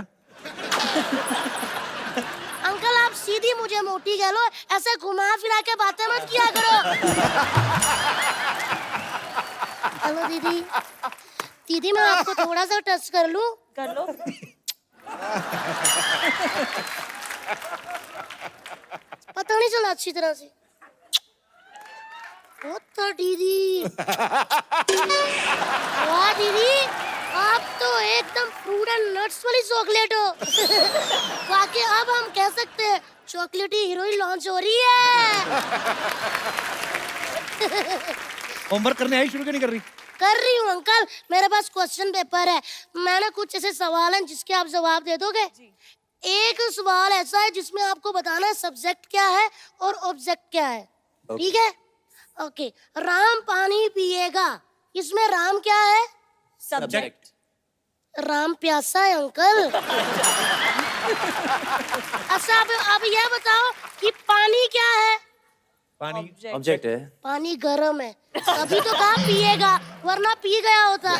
J: अंकल आप सीधी मुझे मोटी कह लो, ऐसे घुमा फिरा के बातें मत किया करो। हेलो दीदी, दीदी मैं आपको थोड़ा सा टच कर लूं?
B: कर लो।
J: पता नहीं चला अच्छी तरह से। बहुत था दीदी। वाह दीदी, आप तो एकदम फ्रूट एंड नट्स वाली चॉकलेट हो। वाकई अब हम कह सकते हैं चॉकलेटी हीरोइन लॉन्च हो रही है।
A: होमवर्क करने आई, शुरू क्यों नहीं कर रही?
J: कर रही हूँ अंकल, मेरे पास क्वेश्चन पेपर है। मैंने कुछ ऐसे सवाल हैं जिसके आप जवाब दे दोगे? एक सवाल ऐसा है जिसमें आपको बताना है सब्जेक्ट क्या है और ऑब्जेक्ट क्या है। ठीक है? ओके। राम पानी पिएगा, इसमें राम क्या है?
B: सब्जेक्ट।
J: राम प्यासा है अंकल। अच्छा अब यह बताओ कि पानी क्या है?
A: पानी
D: ऑब्जेक्ट है।
J: पानी गर्म है, तभी तो कहा पिएगा, वरना पी गया होता।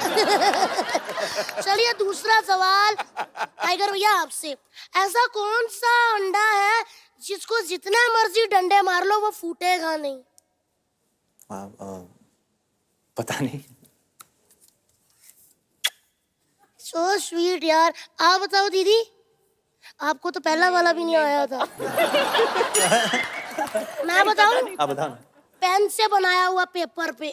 J: चलिए दूसरा सवाल टाइगर भैया आपसे, ऐसा कौन सा अंडा है जिसको जितना मर्जी डंडे मार लो वो फूटेगा नहीं?
D: पता नहीं।
J: सो स्वीट यार। आप बताओ दीदी, आपको तो पहला वाला भी नहीं आया था। मैं बताऊं?
D: आप बताओ।
J: पेन से बनाया हुआ पेपर पे।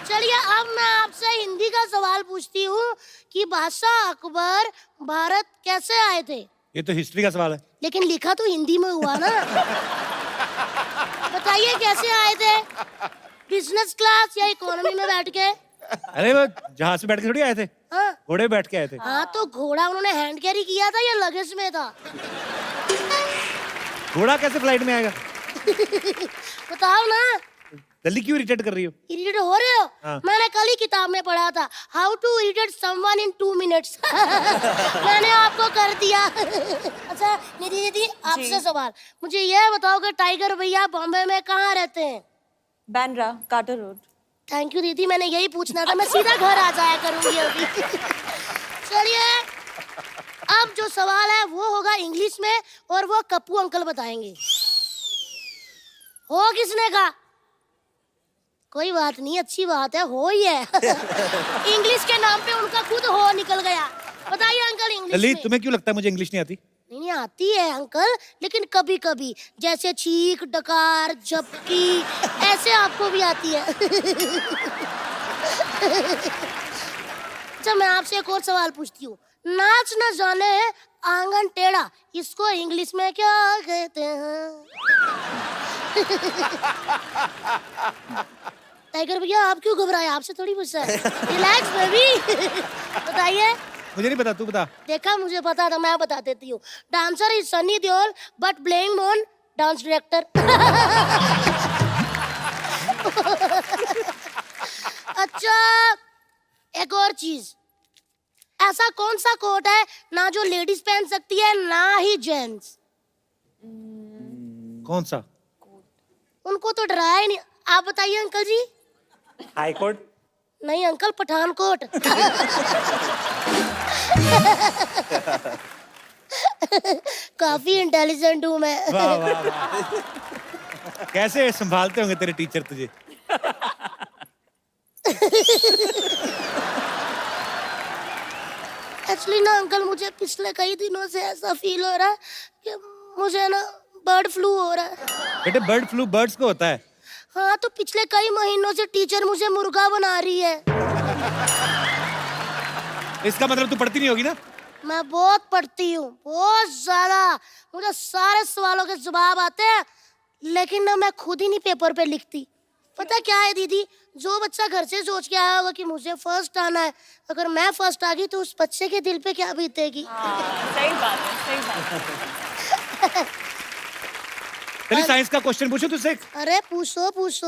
J: चलिए अब मैं आपसे हिंदी का सवाल पूछती हूँ कि बादशाह अकबर भारत कैसे आए थे?
A: ये तो हिस्ट्री का सवाल है।
J: लेकिन लिखा तो हिंदी में हुआ ना। बताइए कैसे आए थे? बिजनेस क्लास या इकोनॉमी में बैठ के?
A: अरे वो जहाज से बैठ के थोड़ी आए थे,
J: हाँ
A: घोड़े पे बैठ के आए थे।
J: हाँ, तो घोड़ा उन्होंने हैंड कैरी किया था या लगेज में था?
A: घोड़ा कैसे फ्लाइट में आएगा?
J: बताओ ना,
A: जल्दी क्यों इरिटेट कर रही हो?
J: इरिटेट हो रहे हो?
A: हाँ।
J: मैंने कल ही किताब में पढ़ा था, how to irritate someone in 2 minutes. मैंने आपको कर दिया। अच्छा निधि दीदी, आपसे सवाल, मुझे यह बताओ कि टाइगर भैया बॉम्बे में कहाँ रहते हैं?
B: Bandra, Carter road.
J: Thank you दीदी, मैंने यही पूछना था, मैं सीधा घर आ जाया करूंगी अभी। चलिए, अब जो सवाल है वो होगा इंग्लिश में और वो कप्पू अंकल बताएंगे। हो किसने कहा? कोई बात नहीं, अच्छी बात है, हो ही है। इंग्लिश के नाम पे उनका खुद हो निकल गया। बताइए अंकल इंग्लिश
A: जल्दी,
J: में।
A: तुम्हें क्यों लगता है मुझे इंग्लिश नहीं आती?
J: नहीं आती है अंकल, लेकिन कभी कभी, जैसे छींक, डकार, झपकी, ऐसे आपको भी आती है। अच्छा मैं आपसे एक और सवाल पूछती हूँ, नाच न जाने आंगन टेढ़ा, इसको इंग्लिश में क्या कहते हैं? टाइगर भैया आप क्यों घबराए? आपसे थोड़ी पूछा है। Relax baby. बताइए।
A: मुझे नहीं पता, तू बता।
J: देखा, मुझे पता था, मैं बता देती हूँ। Dancer is Sunny Deol but playing on dance director. अच्छा एक और चीज, ऐसा कौन सा कोट है ना जो लेडीज पहन सकती है ना ही जेंट्स?
A: कौन सा?
J: उनको तो डराया ही नहीं। आप बताइए अंकल जी।
E: High court.
J: नहीं अंकल, पठानकोट। काफी इंटेलिजेंट हूँ मैं।
A: वाह वाह वाह। कैसे संभालते होंगे तेरे टीचर तुझे?
J: एक्चुअली ना अंकल, मुझे पिछले कई दिनों से ऐसा फील हो रहा है कि मुझे ना बर्ड फ्लू हो रहा है।
A: बेटे बर्ड फ्लू बर्ड्स को होता है।
J: हाँ, तो पिछले कई महीनों से टीचर मुझे मुर्गा बना रही है।
A: इसका मतलब तू पढ़ती नहीं होगी ना?
J: मैं बहुत पढ़ती हूँ, बहुत ज्यादा। मुझे सारे सवालों के जवाब आते हैं, लेकिन ना मैं खुद ही नहीं पेपर पे लिखती। पता क्या है दीदी, जो बच्चा घर से सोच के आया होगा कि मुझे फर्स्ट आना है, अगर मैं फर्स्ट आ गई तो उस बच्चे के दिल पे क्या बीतेगी?
B: सही बात है, सही बात है।
A: चलिए साइंस का क्वेश्चन पूछो तुझसे।
J: अरे पूछो पूछो।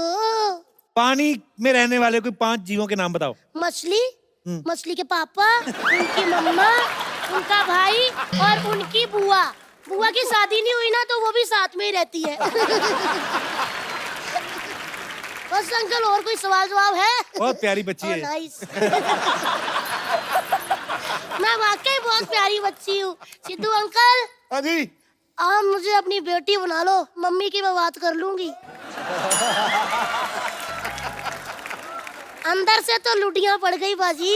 A: पानी में रहने वाले कोई 5 जीवों के नाम बताओ।
J: मछली, मछली के पापा, उनकी मम्मा, उनका भाई और उनकी बुआ। बुआ की शादी नहीं हुई ना, तो वो भी साथ में ही रहती है। बस अंकल, और कोई सवाल जवाब है?
A: बहुत प्यारी बच्ची है।
J: नाइस। मैं वाकई बहुत प्यारी बच्ची हूँ। सिद्धू अंकल।
H: हाँ जी।
J: आप मुझे अपनी बेटी बना लो, मम्मी की मैं बात कर लूंगी। अंदर से तो लुटियां पड़ गई बाजी।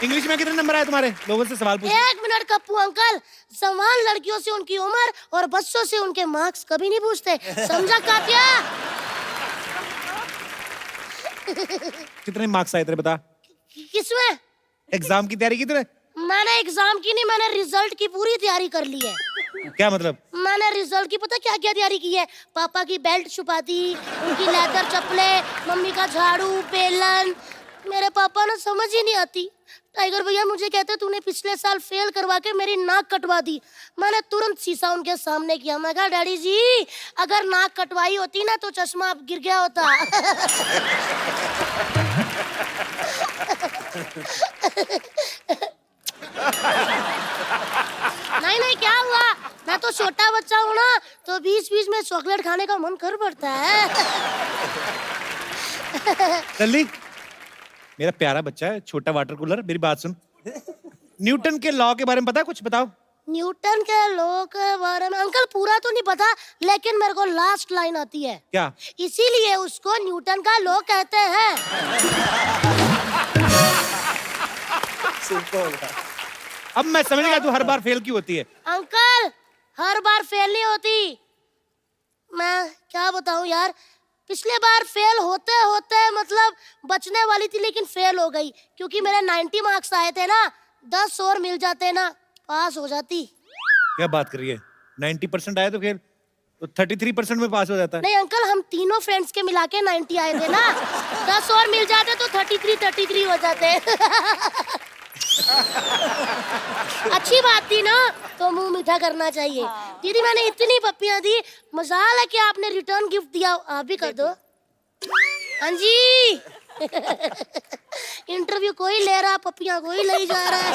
A: इंग्लिश में कितने नंबर आए तुम्हारे? लोगों से सवाल पूछ।
J: 1 मिनट कप्पू अंकल, समान लड़कियों से उनकी उम्र और बच्चों से उनके मार्क्स कभी नहीं पूछते, समझा कातिया?
A: कितने मार्क्स आए तेरे बता?
J: किसमें?
A: एग्जाम की तैयारी की तूने?
J: मैंने एग्जाम की नहीं, मैंने रिजल्ट की पूरी तैयारी कर ली है।
A: क्या मतलब?
J: मैंने रिजल्ट की पता क्या क्या तैयारी की है? पापा की बेल्ट छुपा दी, उनकी लेदर चप्पलें, मम्मी का झाड़ू, बेलन। मेरे पापा ना समझ ही नहीं आती। टाइगर भैया मुझे कहते तूने पिछले साल फेल करवा के मेरी नाक कटवा दी। मैंने तुरंत शीशा उनके सामने किया। मैं कहा डैडी जी, अगर नाक कटवाई होती ना तो चश्मा अब गिर गया होता। नहीं नहीं, क्या हुआ? मैं तो छोटा बच्चा हूँ ना, तो बीच बीच में चॉकलेट खाने का मन कर पड़ता है।
A: जल्दी, मेरा प्यारा बच्चा है, छोटा वाटर कूलर, मेरी बात सुन। न्यूटन के लॉ के बारे में पता है कुछ? बताओ।
J: न्यूटन के लॉ के बारे में अंकल पूरा तो नहीं पता, लेकिन मेरे को लास्ट लाइन आती है।
A: क्या?
J: इसीलिए उसको न्यूटन का लॉ कहते हैं।
A: अब मैं समझ गया तू हर बार फेल क्यों होती है।
J: अंकल हर बार फेल नहीं होती। मैं क्या बताऊं यार, पिछले बार फेल होते होते मतलब बचने वाली थी, लेकिन फेल हो गई क्योंकि मेरे 90 मार्क्स आए थे ना। 10 और मिल जाते ना, पास हो जाती।
A: क्या बात कर रही है? 90% आए तो फिर तो 33% में पास हो जाता है।
J: नहीं अंकल, हम तीनों फ्रेंड्स के मिला के 90 आए थे ना। 10 और मिल जाते तो 33 हो जाते। अच्छी बात थी ना, तो मुंह मीठा करना चाहिए। दीदी मैंने इतनी पप्पियां दी, मजाल है कि आपने रिटर्न गिफ्ट दिया, आप भी कर दो। हाँ जी। इंटरव्यू कोई ले रहा, पप्पियां कोई ले जा रहा है।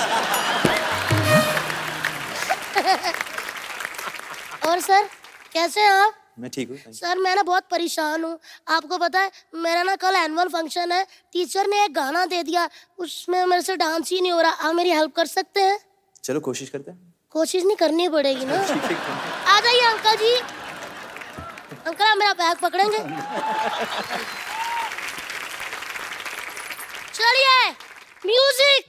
J: और सर कैसे हैं आप?
D: मैं ठीक हूँ।
J: सर मैं ना बहुत परेशान हूँ। आपको पता है मेरा ना कल एनुअल फंक्शन है, टीचर ने एक गाना दे दिया, उसमें मेरे से डांस ही नहीं हो रहा। आप मेरी हेल्प कर सकते हैं?
D: चलो कोशिश करते हैं।
J: कोशिश नहीं करनी पड़ेगी ना। आ जाइए अंकल जी। अंकल आप मेरा बैग पकड़ेंगे? चलिए म्यूजिक।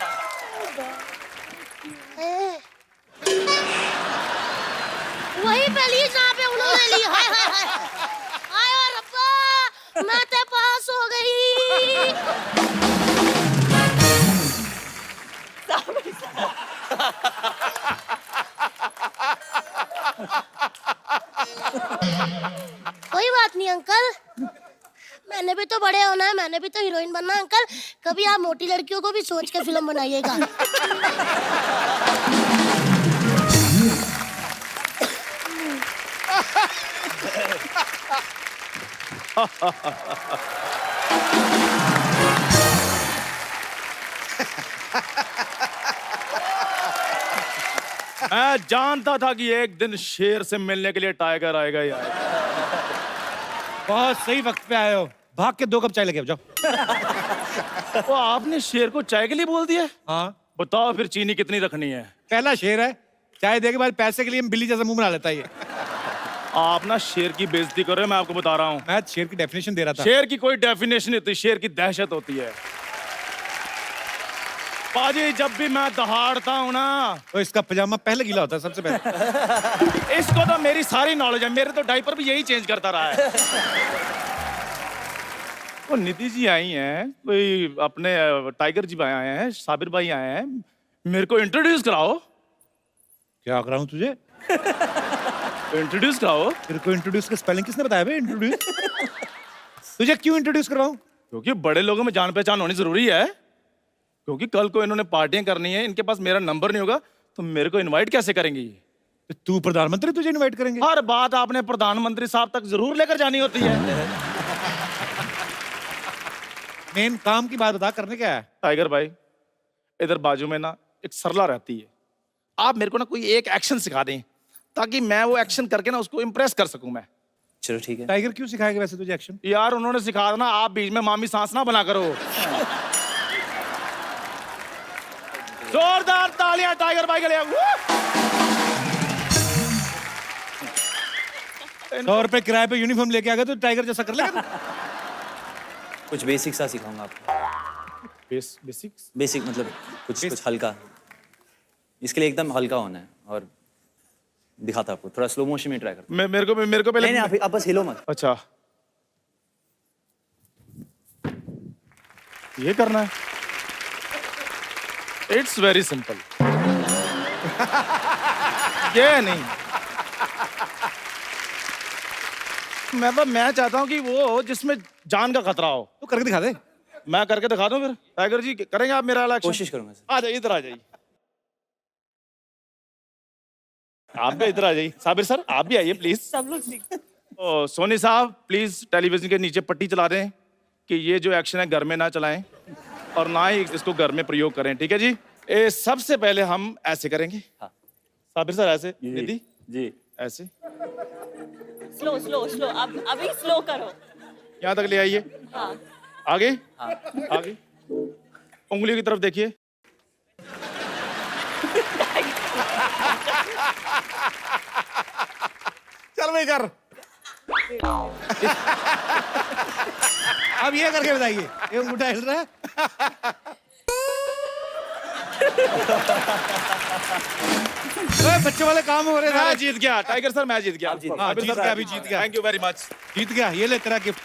J: वही पे ली जहाँ पे उन्होंने ली। हाय हाय हाय हाय और रब्बा, मैं तो पास हो गई। कोई बात नहीं अंकल, मैंने भी तो बड़े होना है, मैंने भी तो हीरोइन बनना है। अंकल कभी आप मोटी लड़कियों को भी सोच के फिल्म बनाइएगा।
M: मैं जानता था कि एक दिन शेर से मिलने के लिए टाइगर आएगा ही आएगा।
A: बहुत सही वक्त पे आए हो। भाग के 2 कप चाय लेके आओ, जाओ।
M: वो आपने शेर को चाय के लिए बोल दिया?
A: हाँ।
M: बताओ फिर चीनी कितनी रखनी है?
A: पहला शेर है, चाय दे के बाद पैसे के लिए बिल्ली जैसा मुंह बना लेता है ये।
M: आप ना शेर की बेइज्जती कर रहे हो, मैं आपको बता रहा हूँ।
A: मैं शेर की डेफिनेशन दे रहा था।
M: शेर की कोई डेफिनेशन नहीं होती, शेर की दहशत होती है। पाजी जब भी मैं दहाड़ता हूँ ना,
A: तो इसका पजामा पहले गीला होता है सबसे पहले।
M: इसको तो मेरी सारी नॉलेज है, मेरे तो डायपर भी यही चेंज करता रहा है। वो निधि जी आई हैं, कोई अपने टाइगर जी आए हैं, साबिर भाई आए हैं, मेरे को इंट्रोड्यूस कराओ।
A: क्या कराऊं तुझे?
M: इंट्रोड्यूस कराओ।
A: तेरे को इंट्रोड्यूस का स्पेलिंग किसने बताया बे? इंट्रोड्यूस तुझे क्यों इंट्रोड्यूस करवाऊं?
M: क्योंकि बड़े लोगों में जान पहचान होनी जरूरी है। क्योंकि कल को इन्होंने पार्टियां करनी है, इनके पास मेरा नंबर नहीं होगा, तो मेरे को इनवाइट कैसे करेंगे ये?
A: तू प्रधानमंत्री, तुझे इनवाइट करेंगे?
M: हर बात आपने प्रधानमंत्री साहब तक जरूर लेकर जानी होती है।
A: मेन काम की बात बता, करने क्या है?
M: टाइगर भाई इधर बाजू में ना एक सरला रहती है, आप मेरे को ना कोई एक एक्शन सिखा दें ताकि मैं वो एक्शन करके ना उसको इम्प्रेस कर सकूं मैं।
D: चलो ठीक है।
A: टाइगर क्यों सिखाएगा वैसे तुझे एक्शन?
M: यार उन्होंने सिखा देना, आप बीच में मामी सांस ना बना करो। जोरदार तालियां टाइगर भाई के लिए।
A: 100 रुपए किराए पे यूनिफॉर्म लेके आ गया तो टाइगर जैसा कर लेगा?
D: कुछ बेसिक सा सिखाऊंगा आपको। बेसिक मतलब कुछ हल्का। इसके लिए एकदम हल्का होना है और दिखाता आपको, थोड़ा स्लो मोशन में ट्राई करता।
M: मेरे को पहले
D: नहीं, आप बस हिलो मत।
M: अच्छा ये करना है? It's very simple. ये नहीं, मैं चाहता हूं कि वो जिसमें जान का खतरा हो।
A: तो करके दिखा दे।
M: मैं करके दिखा दूं फिर? टाइगर जी करेंगे आप मेरा इलेक्शन?
D: कोशिश करूंगा सर।
M: आ जाइए, इधर आ जाइए। आप भी इधर आ जाइए। साबिर सर आप भी आइए प्लीज।
B: सब लोग
M: सोनी साहब प्लीज टेलीविजन के नीचे पट्टी चला दें कि ये जो एक्शन है घर में ना चलाएं और ना ही इसको घर में प्रयोग करें, ठीक है जी? सबसे पहले हम ऐसे करेंगे।
D: हाँ।
M: साबिर सर ऐसे, निधि
E: जी
M: ऐसे,
B: स्लो स्लो स्लो, अब अभी स्लो करो।
M: यहाँ तक ले आइए।
B: हाँ।
M: आगे आगे, उंगलियों की तरफ देखिए।
H: चल भाई कर।
A: अब ये करके बताइए, ये अंगूठा हिल रहा है। बच्चे वाले काम हो रहे
M: मैं
A: थे।
M: जीत गया टाइगर सर, मैं जीत गया।
D: आप जीत गए।
A: हाँ, जीत गया, अभी जीत गया।
M: Thank you very much.
A: जीत गया, ये ले तेरा gift.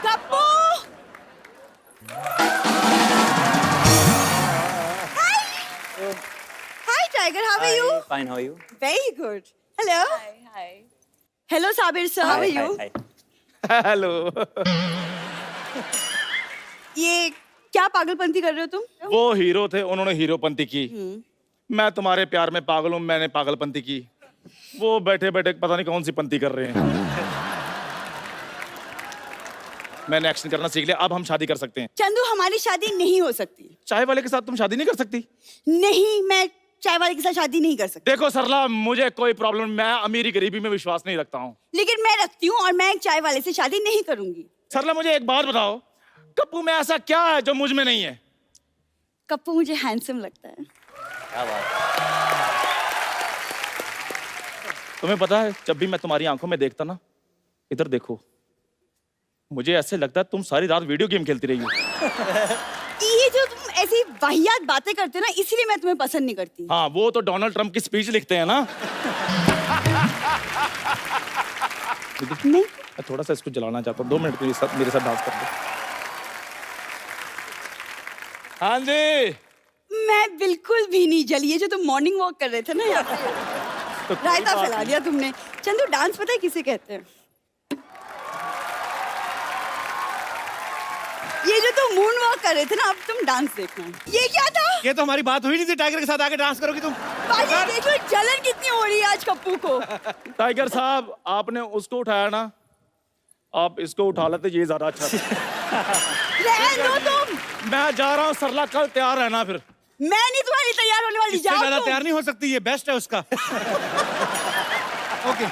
B: Kappu!
N: Hi, Tiger. How are you?
D: Fine, how are you?
N: Very good.
G: Hello
B: hi
G: hello Sabir sir, how are you?
M: Hello.
G: ये क्या पागलपंती कर रहे हो तुम?
M: वो हीरो थे, उन्होंने हीरोपंती की। मैं तुम्हारे प्यार में पागल हूँ, मैंने पागलपंती की। वो बैठे बैठे पता नहीं कौन सी पंती कर रहे हैं। मैंने एक्शन करना सीख लिया, अब हम शादी कर सकते हैं।
G: चंदू, हमारी शादी नहीं हो सकती।
M: चाय वाले के साथ तुम शादी नहीं कर सकती?
G: नहीं, मैं चाय वाले के साथ शादी नहीं कर सकती।
M: देखो सरला, मुझे कोई प्रॉब्लम, मैं अमीरी गरीबी में विश्वास नहीं रखता हूँ।
G: लेकिन मैं रखती हूँ और मैं एक चाय वाले से शादी नहीं करूंगी।
M: सरला, मुझे एक बात बताओ, कप्पू में ऐसा क्या है जो मुझ में नहीं है?
G: कप्पू मुझे हैंडसम लगता है।
D: क्या बात।
M: तुम्हें पता है, जब भी मैं तुम्हारी आंखों में देखता ना, इधर देखो, मुझे ऐसे लगता है तुम सारी रात वीडियो गेम खेलती रही हो।
G: ये जो तुम ऐसी वाहियात बातें करते हो ना, इसलिए मैं तुम्हें पसंद नहीं करती।
M: हाँ, वो तो डोनाल्ड ट्रंप की स्पीच लिखते हैं ना।
G: नहीं,
M: मैं थोड़ा सा इसको जलाना चाहता हूँ, 2 मिनट के लिए मेरे साथ डांस कर दो। हाँ जी।
G: मैं बिल्कुल भी नहीं जली। ये जो तुम मॉर्निंग वॉक कर रहे थे ना यहाँ पे, रायता फैला दिया तुमने। चंदू, डांस पता है किसे कहते हैं? ये जो तुम मून वॉक कर रहे थे ना, अब तुम डांस देखना। ये क्या था?
A: ये तो हमारी बात हुई नहीं थी, टाइगर के साथ आके डांस करोगी तुम।
G: भाई देखो जलन कितनी हो रही है आज कप्पू को।
M: टाइगर साहब, आपने उसको उठाया ना, आप इसको उठा लेते, ये ज्यादा अच्छा था।
G: रहने दो तुम।
M: मैं जा रहा हूँ सरला, कल तैयार रहना फिर।
G: मैं नहीं तुम्हारी तैयार होने वाली।
A: इससे
G: जाओ
A: ज्यादा
G: तुम।
A: तैयार नहीं हो सकती, ये बेस्ट है उसका। ओके।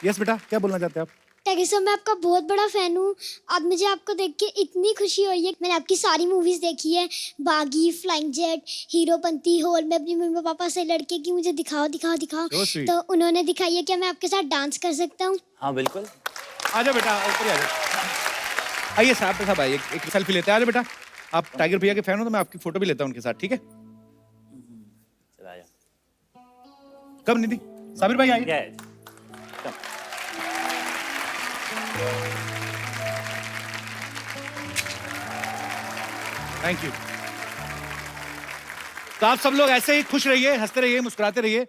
A: यस बेटा, क्या बोलना चाहते हैं आप?
J: टाइगर साहब, मैं आपका बहुत बड़ा फैन हूँ। आज मुझे आपको देख के इतनी खुशी हुई है। मैंने आपकी सारी मूवीज देखी है, बागी, फ्लाइंग जेट, हीरोपंती, हॉल। मैं अपनी मम्मी पापा से लड़के की मुझे दिखाओ दिखाओ दिखाओ, तो उन्होंने दिखाई है। क्या मैं आपके साथ डांस कर सकता हूँ?
D: हाँ बिल्कुल।
A: आ जाओ बेटा, ऊपर आ जाओ। आइए साहब के साथ आइए, एक सेल्फी लेते हैं। आ जाओ बेटा, आप टाइगर भैया के फैन हो तो मैं आपकी फोटो भी लेता हूँ उनके साथ, ठीक है?
D: चल आ जा।
A: कब निधि? साबिर भाई आइए। Thank you. तो आप सब लोग ऐसे ही खुश रहिए, हंसते रहिए, मुस्कुराते रहिए।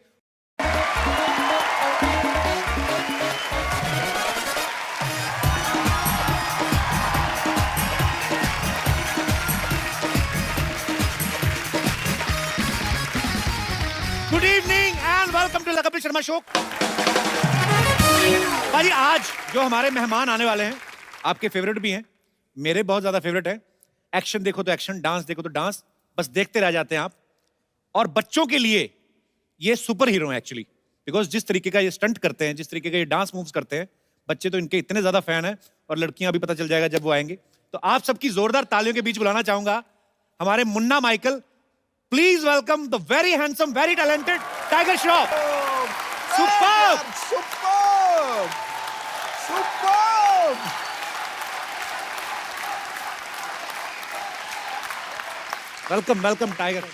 A: Good evening and welcome to the Kapil Sharma show. भाई, आज जो हमारे मेहमान आने वाले हैं, आपके फेवरेट भी हैं, मेरे बहुत ज्यादा फेवरेट है। एक्शन देखो तो एक्शन, डांस देखो तो डांस, बस देखते रह जाते हैं आप। और बच्चों के लिए ये सुपर हीरो हैं एक्चुअली, बिकॉज जिस तरीके का ये स्टंट करते हैं, जिस तरीके का ये डांस मूव्स करते हैं, बच्चे तो इनके इतने ज्यादा फैन हैं, और लड़कियां भी पता चल जाएगा जब वो आएंगे। तो आप सबकी जोरदार तालियों के बीच बुलाना चाहूंगा हमारे Munna Michael. Please welcome the very handsome, very talented tiger Shroff. Superb!
H: Superb! Superb!
A: Welcome welcome tiger.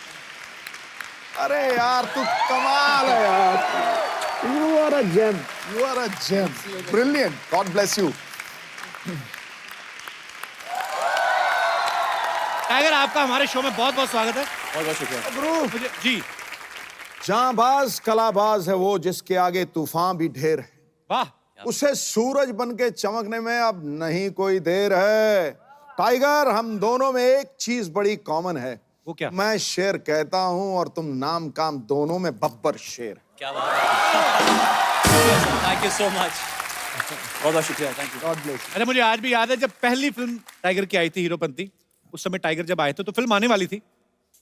H: अरे यार, तू कमाल है यार। You are a gem. You are a gem. Brilliant. God bless you.
A: Tiger, आपका हमारे शो में बहुत बहुत स्वागत है।
D: बहुत बहुत शुक्रिया।
H: गुरु,
A: जी।
H: जांबाज कलाबाज है वो, जिसके आगे तूफान भी ढेर है।
A: वाह।
H: उसे सूरज बन के चमकने में अब नहीं कोई देर है। टाइगर, हम दोनों में एक चीज बड़ी कॉमन है।
A: वो क्या?
H: मैं शेर कहता हूं और तुम नाम काम दोनों में बब्बर शेर।
D: क्या बात है। Thank you so much. बहुत बहुत शुक्रिया, थैंक यू।
H: God bless.
A: अरे मुझे आज भी याद है, जब पहली फिल्म टाइगर की आई थी, हीरोपंती, उस समय टाइगर जब आए थे तो फिल्म आने वाली थी,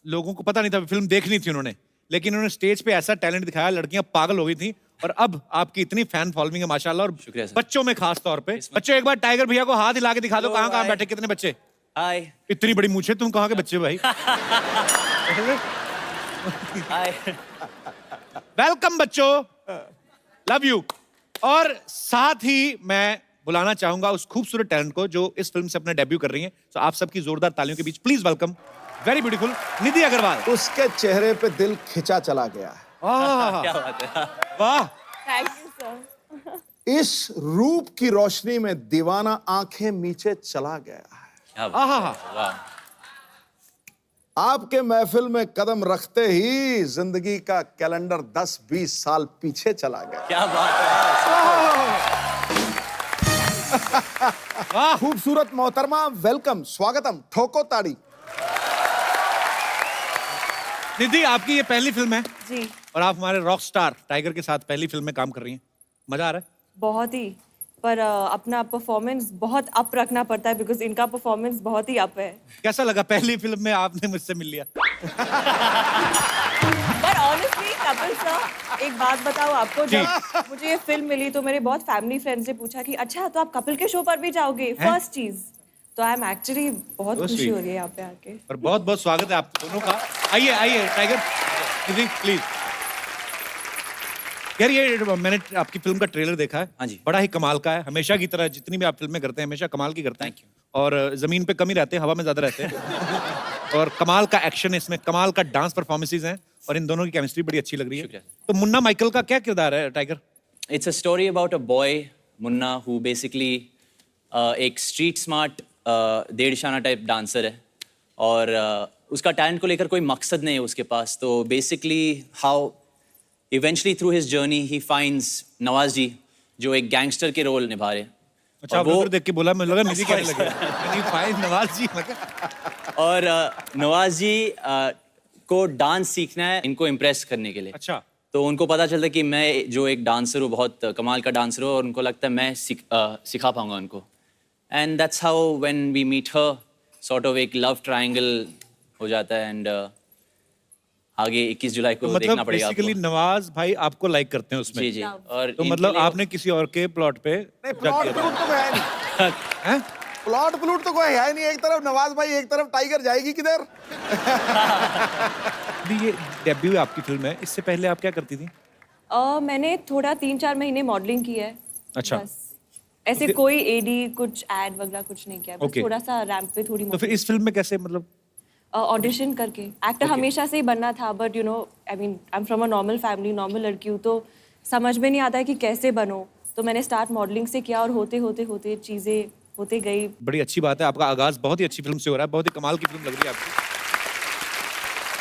A: लोगों को पता नहीं था, फिल्म देखनी थी उन्होंने, लेकिन उन्होंने स्टेज पे ऐसा टैलेंट दिखाया, लड़कियां पागल हो गई थी। और अब आपकी इतनी फैन फॉलोइंग है माशाल्लाह, और
D: शुक्रिया सर।
A: बच्चों में खास तौर पे। बच्चों, एक बार टाइगर भैया को हाथ हिला के दिखा दो, कहाँ कहाँ बैठे, कितने बच्चे?
D: हाय
A: इतनी बड़ी मूछें, तुम कहाँ के बच्चे हो भाई?
D: हाय।
A: वेलकम बच्चों, लव यू। और साथ ही मैं बुलाना चाहूंगा उस खूबसूरत टैलेंट को जो इस फिल्म से अपना डेब्यू कर रही हैं। तो आप सबकी जोरदार तालियों के बीच प्लीज वेलकम वेरी ब्यूटीफुल निधि अग्रवाल।
H: उसके चेहरे पे दिल खिंचा चला गया है।
D: क्या बात है।
A: वाह।
B: Thank you sir.
H: इस रूप की रोशनी में दीवाना आंखें नीचे चला गया है।
D: क्या बात है। वाह।
H: आपके महफिल में कदम रखते ही जिंदगी का कैलेंडर 10-20 साल पीछे चला गया।
D: क्या बात है।
H: खूबसूरत मोहतरमा, वेलकम, स्वागतम, ठोको ताड़ी।
A: निधि, आपकी ये पहली फिल्म है
B: जी
A: और आप हमारे रॉक स्टार टाइगर के साथ पहली फिल्म में काम कर रही हैं। मजा आ रहा है?
B: बहुत ही, पर अपना परफॉर्मेंस बहुत अप रखना पड़ता है बिकॉज इनका परफॉर्मेंस बहुत ही अप है।
A: कैसा लगा पहली फिल्म में आपने मुझसे मिल लिया?
B: पर ऑनेस्टली कपिल सर, एक बात बताओ आपको, जब मुझे ये फिल्म मिली तो मेरे बहुत फैमिली फ्रेंड्स ने पूछा कि अच्छा तो आप कपिल के शो पर भी जाओगे, फर्स्ट चीज। तो आई एम एक्चुअली बहुत
A: So
B: खुशी
A: sweet.
B: हो रही है यहाँ पे आके।
A: और बहुत बहुत स्वागत है आप दोनों का। आइए आइए टाइगर, निधि प्लीज। यार ये मैंने आपकी फिल्म का ट्रेलर देखा है।
D: हाँ जी।
A: बड़ा ही कमाल का है, हमेशा की तरह जितनी भी आप फिल्में करते हैं हमेशा कमाल की करते हैं।
D: Thank you.
A: और जमीन पे कम ही रहते हैं, हवा में ज्यादा रहते हैं। और कमाल का एक्शन है इसमें, कमाल का डांस परफॉर्मेंसेस हैं और इन दोनों की केमिस्ट्री बड़ी अच्छी लग रही है।
D: शुक्रिया।
A: तो मुन्ना माइकल का क्या किरदार है tiger?
D: It's a story about a boy, Munna, who basically एक street smart डेढ़ शाना टाइप डांसर है और उसका टैलेंट को लेकर कोई मकसद नहीं है उसके पास। तो basically how eventually through his journey he finds Nawaz ji, जो एक गैंगस्टर के रोल निभा रहे हैं।
A: अच्छा,
D: और
A: आप उधर देख के बोला, मुझे लगा निधि कहने लगे। नहीं, फाइन नवाज जी
D: और नवाज जी को डांस सीखना है इनको इम्प्रेस करने के लिए।
A: अच्छा।
D: तो उनको पता चलता कि मैं जो एक डांसर हूँ, बहुत कमाल का डांसर हूँ, और उनको लगता है मैं सिखा पाऊंगा उनको। And that's how when we meet her, sort of एक लव ट्रायंगल हो जाता है। एंड आगे 21 जुलाई को
A: तो
D: देखना
A: मतलब
D: पड़ेगा
A: बेसिकली
D: आपको।
A: नवाज भाई आपको लाइक करते हैं उसमें?
D: जी जी। और
A: तो
D: इनके
A: मतलब
D: लिए-
A: आपने किसी और के प्लॉट पे
H: नहीं, प्लॉट प्लूट तो कोई है नहीं।
A: हैं?
H: प्लॉट प्लूट तो कोई है ही नहीं। एक तरफ नवाज भाई, एक तरफ टाइगर, जाएगी किधर?
A: अभी ये डेब्यू है आपकी फिल्म है, इससे पहले आप क्या करती थी?
B: मैंने थोड़ा 3-4 महीने मॉडलिंग की है।
A: अच्छा।
B: बस। ऐसे कोई एडी कुछ एड वगैरह कुछ नहीं किया, बस
A: Okay.
B: थोड़ा सा रैंप पे थोड़ी
A: तो फिर इस फिल्म में कैसे, मतलब
B: ऑडिशन करके। एक्टर हमेशा से ही बनना था, but you know I mean I am from a normal family, normal लड़की हूँ, तो समझ में नहीं आता है कि कैसे बनो। तो मैंने स्टार्ट मॉडलिंग से किया और होते होते होते चीज़ें होते गई।
A: बड़ी अच्छी बात है, आपका आगाज बहुत ही अच्छी फिल्म से हो रहा है, बहुत ही कमाल की फिल्म लग रही है आपकी।